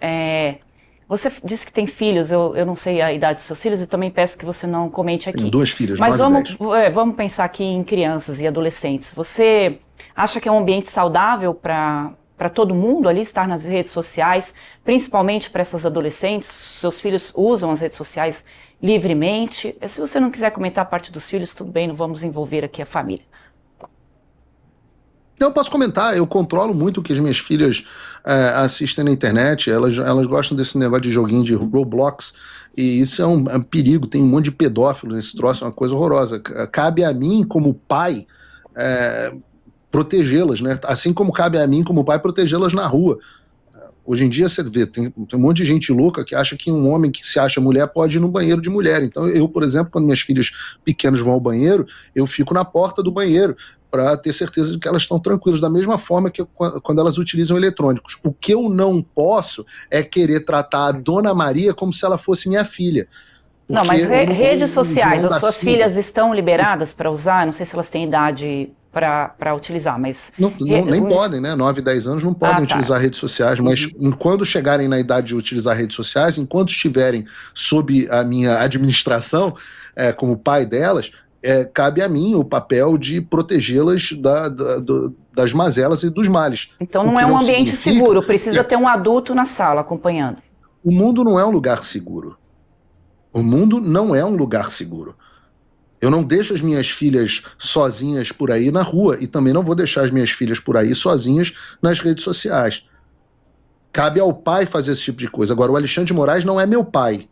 Você disse que tem filhos, eu não sei a idade dos seus filhos e também peço que você não comente aqui. Tenho 2 filhas, mas vamos pensar aqui em crianças e adolescentes. Você acha que é um ambiente saudável para todo mundo ali estar nas redes sociais, principalmente para essas adolescentes? Seus filhos usam as redes sociais livremente? Se você não quiser comentar a parte dos filhos, tudo bem, não vamos envolver aqui a família. Eu posso comentar, eu controlo muito o que as minhas filhas assistem na internet, elas gostam desse negócio de joguinho de Roblox, e isso é um perigo, tem um monte de pedófilo nesse troço, é uma coisa horrorosa. Cabe a mim, como pai, protegê-las, né? Assim como cabe a mim, como pai, protegê-las na rua. Hoje em dia, você vê, tem um monte de gente louca que acha que um homem que se acha mulher pode ir no banheiro de mulher. Então, eu, por exemplo, quando minhas filhas pequenas vão ao banheiro, eu fico na porta do banheiro para ter certeza de que elas estão tranquilas, da mesma forma que quando elas utilizam eletrônicos. O que eu não posso é querer tratar a Dona Maria como se ela fosse minha filha. Não, mas redes sociais, as suas filhas estão liberadas para usar? Não sei se elas têm idade para utilizar, mas... Nem podem, né? 9, 10 anos não podem utilizar redes sociais, mas quando chegarem na idade de utilizar redes sociais, enquanto estiverem sob a minha administração, como pai delas, cabe a mim o papel de protegê-las das mazelas e dos males. Então não é um ambiente seguro, precisa ter um adulto na sala acompanhando. O mundo não é um lugar seguro. O mundo não é um lugar seguro. Eu não deixo as minhas filhas sozinhas por aí na rua e também não vou deixar as minhas filhas por aí sozinhas nas redes sociais. Cabe ao pai fazer esse tipo de coisa. Agora, o Alexandre de Moraes não é meu pai.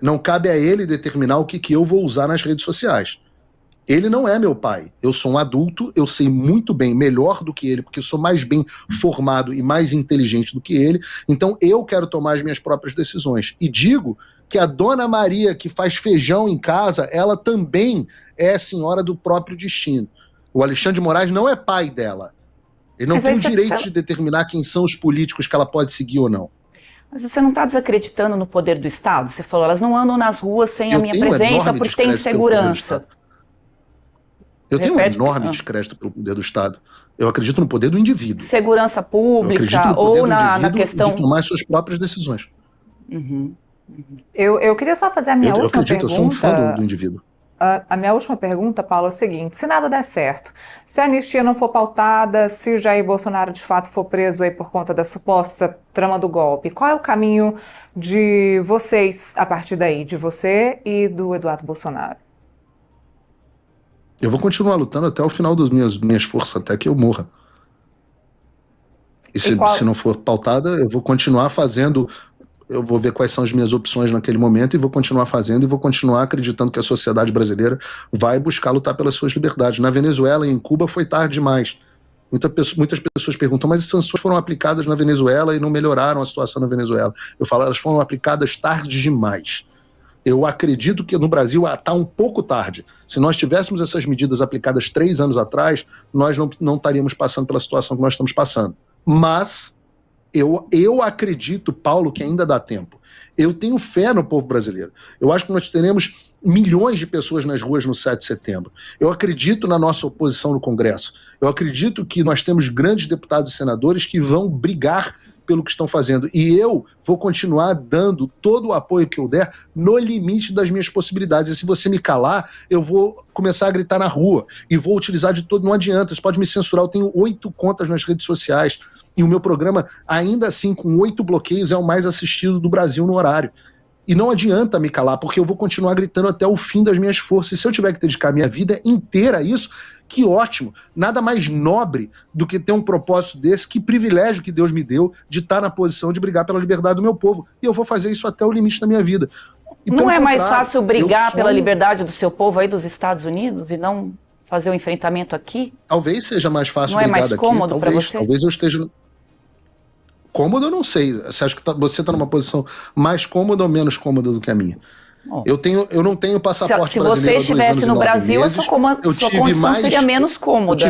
Não cabe a ele determinar o que eu vou usar nas redes sociais. Ele não é meu pai. Eu sou um adulto, eu sei muito bem, melhor do que ele, porque sou mais bem formado e mais inteligente do que ele. Então, eu quero tomar as minhas próprias decisões. E digo que a Dona Maria, que faz feijão em casa, ela também é senhora do próprio destino. O Alexandre de Moraes não é pai dela. Ele não tem o direito de determinar quem são os políticos que ela pode seguir ou não. Mas você não está desacreditando no poder do Estado? Você falou, elas não andam nas ruas sem a minha presença porque tem segurança. Eu tenho um enorme descrédito pelo poder do Estado. Eu acredito no poder do indivíduo. Segurança pública ou na questão... de tomar suas próprias decisões. Eu queria só fazer a minha última pergunta. Eu sou um fã do indivíduo. A minha última pergunta, Paulo, é o seguinte: se nada der certo, se a anistia não for pautada, se o Jair Bolsonaro de fato for preso aí por conta da suposta trama do golpe, qual é o caminho de vocês a partir daí, de você e do Eduardo Bolsonaro? Eu vou continuar lutando até o final das minhas forças, até que eu morra. E se não for pautada, eu vou continuar fazendo... Eu vou ver quais são as minhas opções naquele momento e vou continuar fazendo e vou continuar acreditando que a sociedade brasileira vai buscar lutar pelas suas liberdades. Na Venezuela e em Cuba foi tarde demais. Muitas pessoas perguntam, mas as sanções foram aplicadas na Venezuela e não melhoraram a situação na Venezuela. Eu falo, elas foram aplicadas tarde demais. Eu acredito que no Brasil está um pouco tarde. Se nós tivéssemos essas medidas aplicadas 3 anos atrás, nós não estaríamos passando pela situação que nós estamos passando. Mas... Eu acredito, Paulo, que ainda dá tempo. Eu tenho fé no povo brasileiro. Eu acho que nós teremos milhões de pessoas nas ruas no 7 de setembro. Eu acredito na nossa oposição no Congresso. Eu acredito que nós temos grandes deputados e senadores que vão brigar pelo que estão fazendo. E eu vou continuar dando todo o apoio que eu der no limite das minhas possibilidades. E se você me calar, eu vou começar a gritar na rua. E vou utilizar de todo... Não adianta, você pode me censurar. Eu tenho 8 contas nas redes sociais. E o meu programa, ainda assim, com 8 bloqueios, é o mais assistido do Brasil no horário. E não adianta me calar, porque eu vou continuar gritando até o fim das minhas forças. E se eu tiver que dedicar minha vida inteira a isso, que ótimo. Nada mais nobre do que ter um propósito desse. Que privilégio que Deus me deu de estar na posição de brigar pela liberdade do meu povo. E eu vou fazer isso até o limite da minha vida. E não é mais fácil brigar pela liberdade do seu povo aí dos Estados Unidos e não fazer o enfrentamento aqui? Talvez seja mais fácil brigar daqui. Não é mais cômodo para você? Talvez eu esteja... Cômodo eu não sei. Você acha que você está numa posição mais cômoda ou menos cômoda do que a minha? Eu não tenho passaporte brasileiro. Se você estivesse no Brasil, a sua condição seria menos cômoda.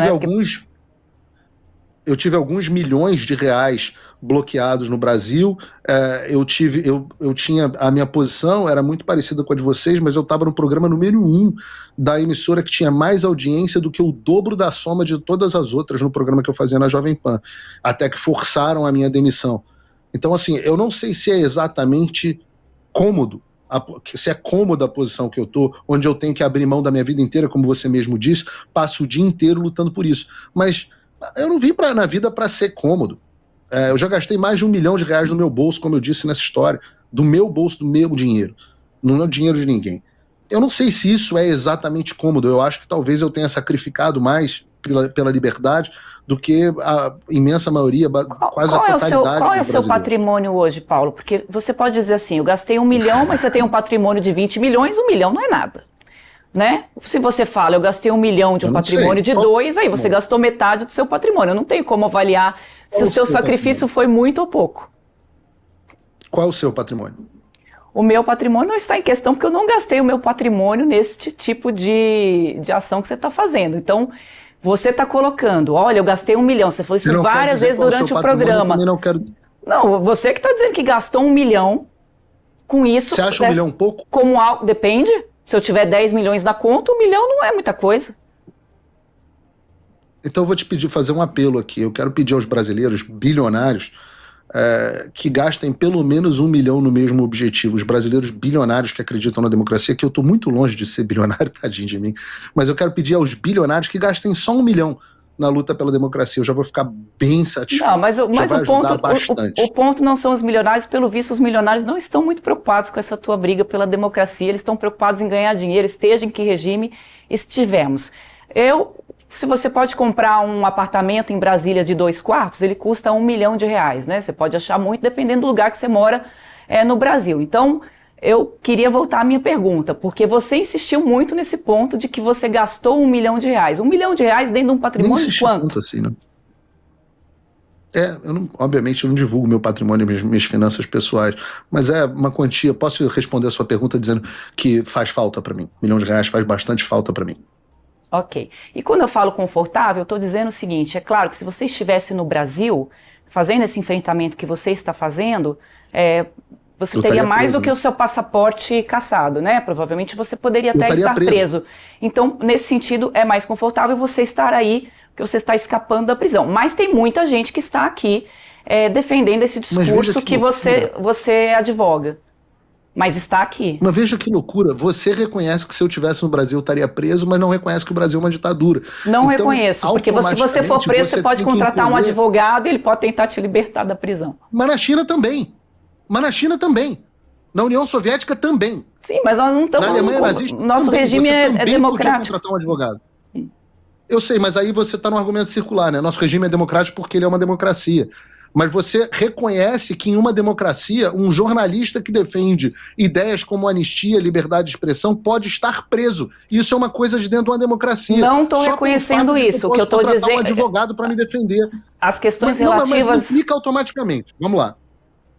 Eu tive alguns milhões de reais bloqueados no Brasil. Eu tinha a minha posição era muito parecida com a de vocês, mas eu estava no programa número 1 da emissora que tinha mais audiência do que o dobro da soma de todas as outras no programa que eu fazia na Jovem Pan, até que forçaram a minha demissão. Então, assim, eu não sei se é exatamente cômodo, se é cômoda a posição que eu tô, onde eu tenho que abrir mão da minha vida inteira, como você mesmo disse, passo o dia inteiro lutando por isso. Mas eu não vim na vida para ser cômodo. Eu já gastei mais de R$1 milhão no meu bolso, como eu disse nessa história, do meu bolso, do meu dinheiro, não é o dinheiro de ninguém. Eu não sei se isso é exatamente cômodo, eu acho que talvez eu tenha sacrificado mais pela liberdade do que a imensa maioria, quase a totalidade dos Qual é o seu brasileiros. patrimônio hoje, Paulo? Porque você pode dizer assim, eu gastei 1 milhão, mas você tem um patrimônio de 20 milhões, 1 milhão não é nada. Né? Se você fala, eu gastei 1 milhão de um patrimônio de 2, aí você gastou metade do seu patrimônio. Eu não tenho como avaliar se o seu sacrifício foi muito ou pouco. Qual é o seu patrimônio? O meu patrimônio não está em questão, porque eu não gastei o meu patrimônio nesse tipo de ação que você está fazendo. Então, você está colocando, olha, eu gastei 1 milhão. Você falou isso várias vezes durante o programa. Não, você que está dizendo que gastou 1 milhão com isso. Você acha 1 milhão pouco? Como algo, depende. Se eu tiver 10 milhões na conta, 1 milhão não é muita coisa. Então eu vou te pedir, fazer um apelo aqui. Eu quero pedir aos brasileiros bilionários que gastem pelo menos 1 milhão no mesmo objetivo. Os brasileiros bilionários que acreditam na democracia, que eu estou muito longe de ser bilionário, tadinho de mim, mas eu quero pedir aos bilionários que gastem só 1 milhão na luta pela democracia. Eu já vou ficar bem satisfeito. Não, mas o ponto não são os milionários. Pelo visto, os milionários não estão muito preocupados com essa tua briga pela democracia. Eles estão preocupados em ganhar dinheiro, esteja em que regime estivemos. Se você pode comprar um apartamento em Brasília de 2 quartos, ele custa R$1 milhão, né? Você pode achar muito, dependendo do lugar que você mora no Brasil. Então, eu queria voltar à minha pergunta, porque você insistiu muito nesse ponto de que você gastou R$1 milhão. R$1 milhão dentro de um patrimônio de quanto? Tanto assim, né? Obviamente eu não divulgo meu patrimônio e minhas finanças pessoais, mas é uma quantia. Posso responder a sua pergunta dizendo que faz falta para mim. R$1 milhão faz bastante falta para mim. Ok. E quando eu falo confortável, eu estou dizendo o seguinte, é claro que se você estivesse no Brasil, fazendo esse enfrentamento que você está fazendo, você teria mais do que o seu passaporte cassado, né? Provavelmente você poderia até estar preso. Então, nesse sentido, é mais confortável você estar aí, porque você está escapando da prisão. Mas tem muita gente que está aqui defendendo esse discurso que você advoga. Mas está aqui. Mas veja que loucura, você reconhece que se eu estivesse no Brasil eu estaria preso, mas não reconhece que o Brasil é uma ditadura. Não reconheço, porque se você for preso, você pode contratar um advogado e ele pode tentar te libertar da prisão. Mas na China também. Na União Soviética também. Sim, mas nós não estamos... Na Alemanha nazista nosso regime é democrático. Podia contratar um advogado. Eu sei, mas aí você está no argumento circular, né? Nosso regime é democrático porque ele é uma democracia. Mas você reconhece que em uma democracia, um jornalista que defende ideias como anistia, liberdade de expressão, pode estar preso. Isso é uma coisa de dentro de uma democracia. Não estou reconhecendo isso. O que eu estou dizendo... um advogado para me defender. As questões relativas... Mas implica automaticamente. Vamos lá.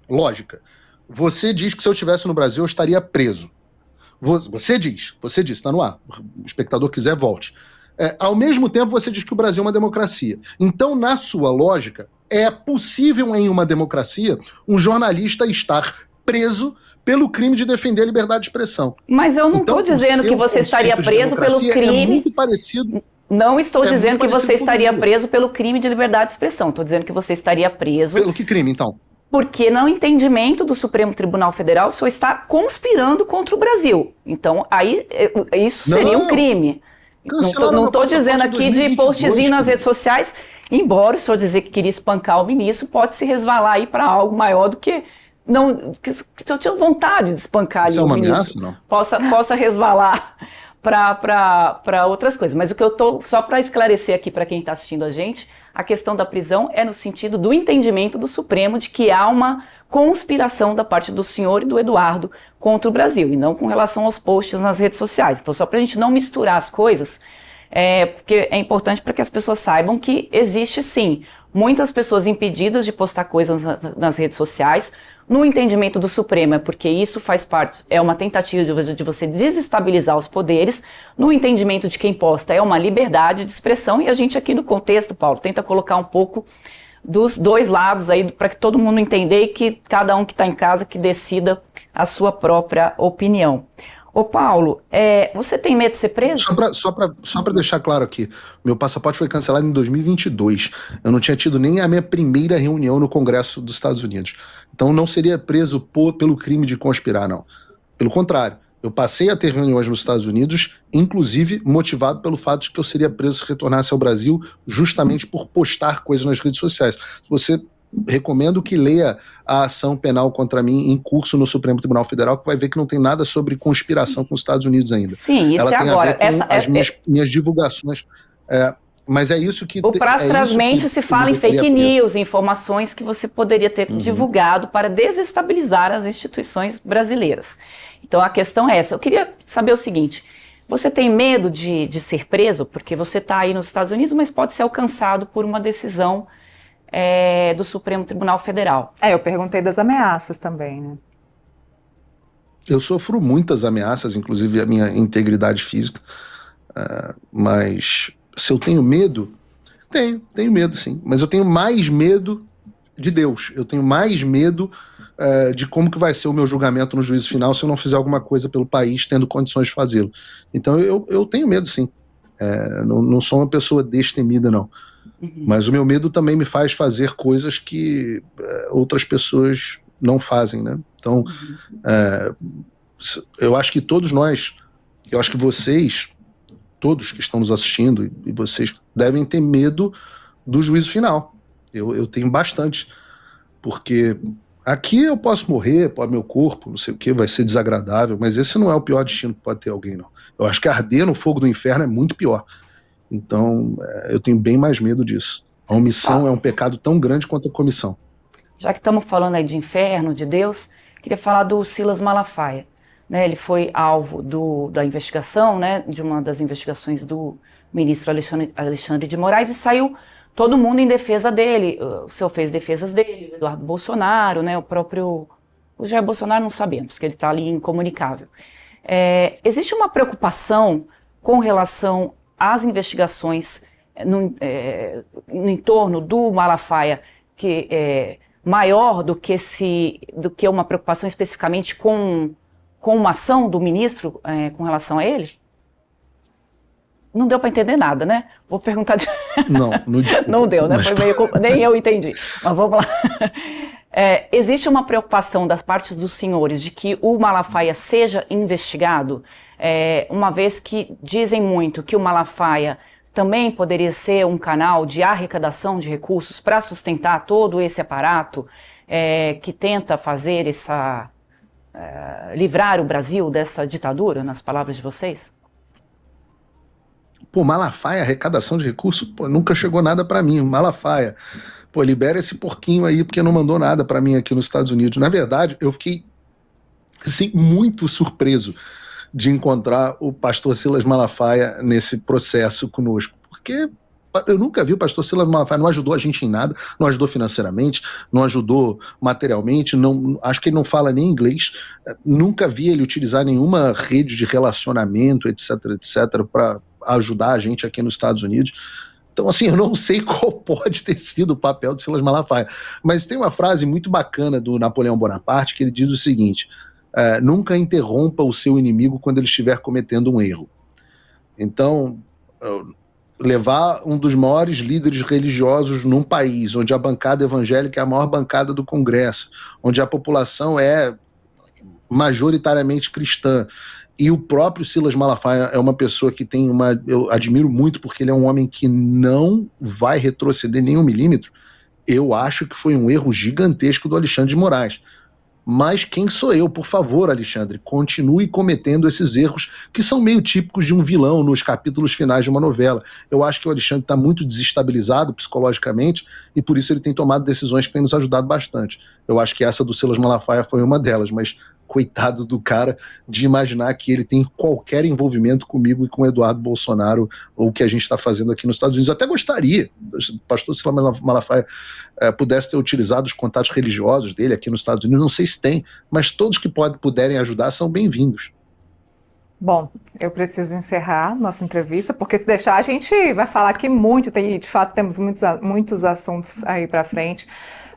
Lógica. Você diz que se eu estivesse no Brasil eu estaria preso. Você diz, está no ar. O espectador quiser, volte. Ao mesmo tempo, você diz que o Brasil é uma democracia. Então, na sua lógica, é possível em uma democracia um jornalista estar preso pelo crime de defender a liberdade de expressão. Mas eu não estou dizendo que você estaria preso pelo crime... É muito parecido... Não estou dizendo que você estaria preso pelo crime de liberdade de expressão. Estou dizendo que você estaria preso... Pelo que crime, então? Porque, no entendimento do Supremo Tribunal Federal, o senhor está conspirando contra o Brasil. Então, aí, isso seria um crime. Não estou dizendo aqui de postzinho nas redes sociais, embora o senhor dizer que queria espancar o ministro, pode se resvalar aí para algo maior do que... que eu tinha vontade de espancar ali o ministro. Isso é uma ameaça, não? Possa resvalar para outras coisas. Mas o que eu estou... Só para esclarecer aqui para quem está assistindo a gente, a questão da prisão é no sentido do entendimento do Supremo de que há uma conspiração da parte do senhor e do Eduardo contra o Brasil, e não com relação aos posts nas redes sociais. Então, só para a gente não misturar as coisas, porque é importante para que as pessoas saibam que existe, sim, muitas pessoas impedidas de postar coisas nas redes sociais. No entendimento do Supremo, é porque isso faz parte, é uma tentativa de você desestabilizar os poderes. No entendimento de quem posta, é uma liberdade de expressão, e a gente aqui no contexto, Paulo, tenta colocar um pouco dos dois lados aí, para que todo mundo entenda e que cada um que está em casa que decida a sua própria opinião. Ô Paulo, você tem medo de ser preso? Só para deixar claro aqui, meu passaporte foi cancelado em 2022. Eu não tinha tido nem a minha primeira reunião no Congresso dos Estados Unidos. Então não seria preso pelo crime de conspirar, não. Pelo contrário, eu passei a ter reuniões nos Estados Unidos, inclusive motivado pelo fato de que eu seria preso se retornasse ao Brasil, justamente por postar coisas nas redes sociais. Recomendo que leia a ação penal contra mim em curso no Supremo Tribunal Federal, que vai ver que não tem nada sobre conspiração com os Estados Unidos ainda. Sim, isso ela tem agora. A ver com as minhas divulgações. Mas é isso que... O prastrasmente se fala em fake news, em informações que você poderia ter divulgado para desestabilizar as instituições brasileiras. Então a questão é essa. Eu queria saber o seguinte, você tem medo de ser preso? Porque você está aí nos Estados Unidos, mas pode ser alcançado por uma decisão do Supremo Tribunal Federal. Eu perguntei das ameaças também, né? Eu sofro muitas ameaças, inclusive a minha integridade física, mas se eu tenho medo, tenho medo sim, mas eu tenho mais medo de Deus, eu tenho mais medo de como que vai ser o meu julgamento no juízo final se eu não fizer alguma coisa pelo país tendo condições de fazê-lo. Então eu tenho medo sim, não sou uma pessoa destemida não, mas o meu medo também me faz fazer coisas que outras pessoas não fazem, né? Então eu acho que todos nós, eu acho que vocês, todos que estão nos assistindo e vocês devem ter medo do juízo final. Eu tenho bastante, porque aqui eu posso morrer, pode meu corpo, não sei o que, vai ser desagradável, mas esse não é o pior destino que pode ter alguém, não. Eu acho que arder no fogo do inferno é muito pior. Então, eu tenho bem mais medo disso. A omissão é um pecado tão grande quanto a comissão. Já que estamos falando aí de inferno, de Deus, queria falar do Silas Malafaia. Né, ele foi alvo da investigação, né, de uma das investigações do ministro Alexandre de Moraes, e saiu todo mundo em defesa dele. O senhor fez defesas dele, Eduardo Bolsonaro, né, o Jair Bolsonaro não sabemos, porque ele está ali incomunicável. Existe uma preocupação com relação às investigações no entorno do Malafaia, que é maior do que uma preocupação especificamente com uma ação do ministro com relação a ele? Não deu para entender nada, né? Vou perguntar de... Não deu, né? Mas... Foi meio... Nem eu entendi. Mas vamos lá. Existe uma preocupação das partes dos senhores de que o Malafaia seja investigado, uma vez que dizem muito que o Malafaia também poderia ser um canal de arrecadação de recursos para sustentar todo esse aparato que tenta fazer livrar o Brasil dessa ditadura, nas palavras de vocês? Pô, Malafaia, arrecadação de recursos, pô, nunca chegou nada pra mim. Malafaia, pô, libera esse porquinho aí porque não mandou nada pra mim aqui nos Estados Unidos. Na verdade, eu fiquei, assim, muito surpreso de encontrar o pastor Silas Malafaia nesse processo conosco, porque eu nunca vi o pastor Silas Malafaia, não ajudou a gente em nada, não ajudou financeiramente, não ajudou materialmente, acho que ele não fala nem inglês, nunca vi ele utilizar nenhuma rede de relacionamento, etc, para ajudar a gente aqui nos Estados Unidos. Então, assim, eu não sei qual pode ter sido o papel de Silas Malafaia, mas tem uma frase muito bacana do Napoleão Bonaparte que ele diz o seguinte: nunca interrompa o seu inimigo quando ele estiver cometendo um erro. Então, levar um dos maiores líderes religiosos num país onde a bancada evangélica é a maior bancada do Congresso, onde a população é majoritariamente cristã, e o próprio Silas Malafaia é uma pessoa que tem eu admiro muito porque ele é um homem que não vai retroceder nem um milímetro. Eu acho que foi um erro gigantesco do Alexandre de Moraes. Mas quem sou eu? Por favor, Alexandre, continue cometendo esses erros que são meio típicos de um vilão nos capítulos finais de uma novela. Eu acho que o Alexandre está muito desestabilizado psicologicamente e por isso ele tem tomado decisões que têm nos ajudado bastante. Eu acho que essa do Silas Malafaia foi uma delas, mas coitado do cara de imaginar que ele tem qualquer envolvimento comigo e com o Eduardo Bolsonaro, ou o que a gente está fazendo aqui nos Estados Unidos. Até gostaria, o pastor Silas Malafaia pudesse ter utilizado os contatos religiosos dele aqui nos Estados Unidos, não sei se tem, mas todos que puderem ajudar são bem-vindos. Bom, eu preciso encerrar nossa entrevista, porque se deixar a gente vai falar aqui muito, de fato temos muitos assuntos aí para frente.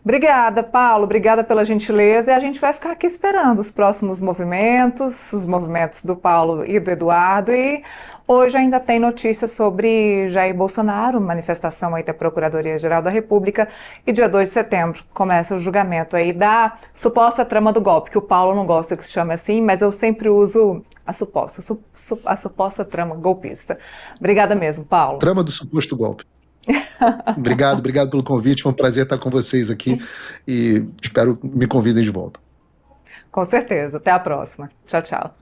Obrigada, Paulo, obrigada pela gentileza, e a gente vai ficar aqui esperando os próximos movimentos, os movimentos do Paulo e do Eduardo, e hoje ainda tem notícias sobre Jair Bolsonaro, manifestação aí da Procuradoria-Geral da República, e dia 2 de setembro começa o julgamento aí da suposta trama do golpe, que o Paulo não gosta que se chame assim, mas eu sempre uso a suposta trama golpista. Obrigada mesmo, Paulo. Trama do suposto golpe. Obrigado pelo convite, foi um prazer estar com vocês aqui e espero que me convidem de volta. Com certeza, até a próxima. Tchau, tchau.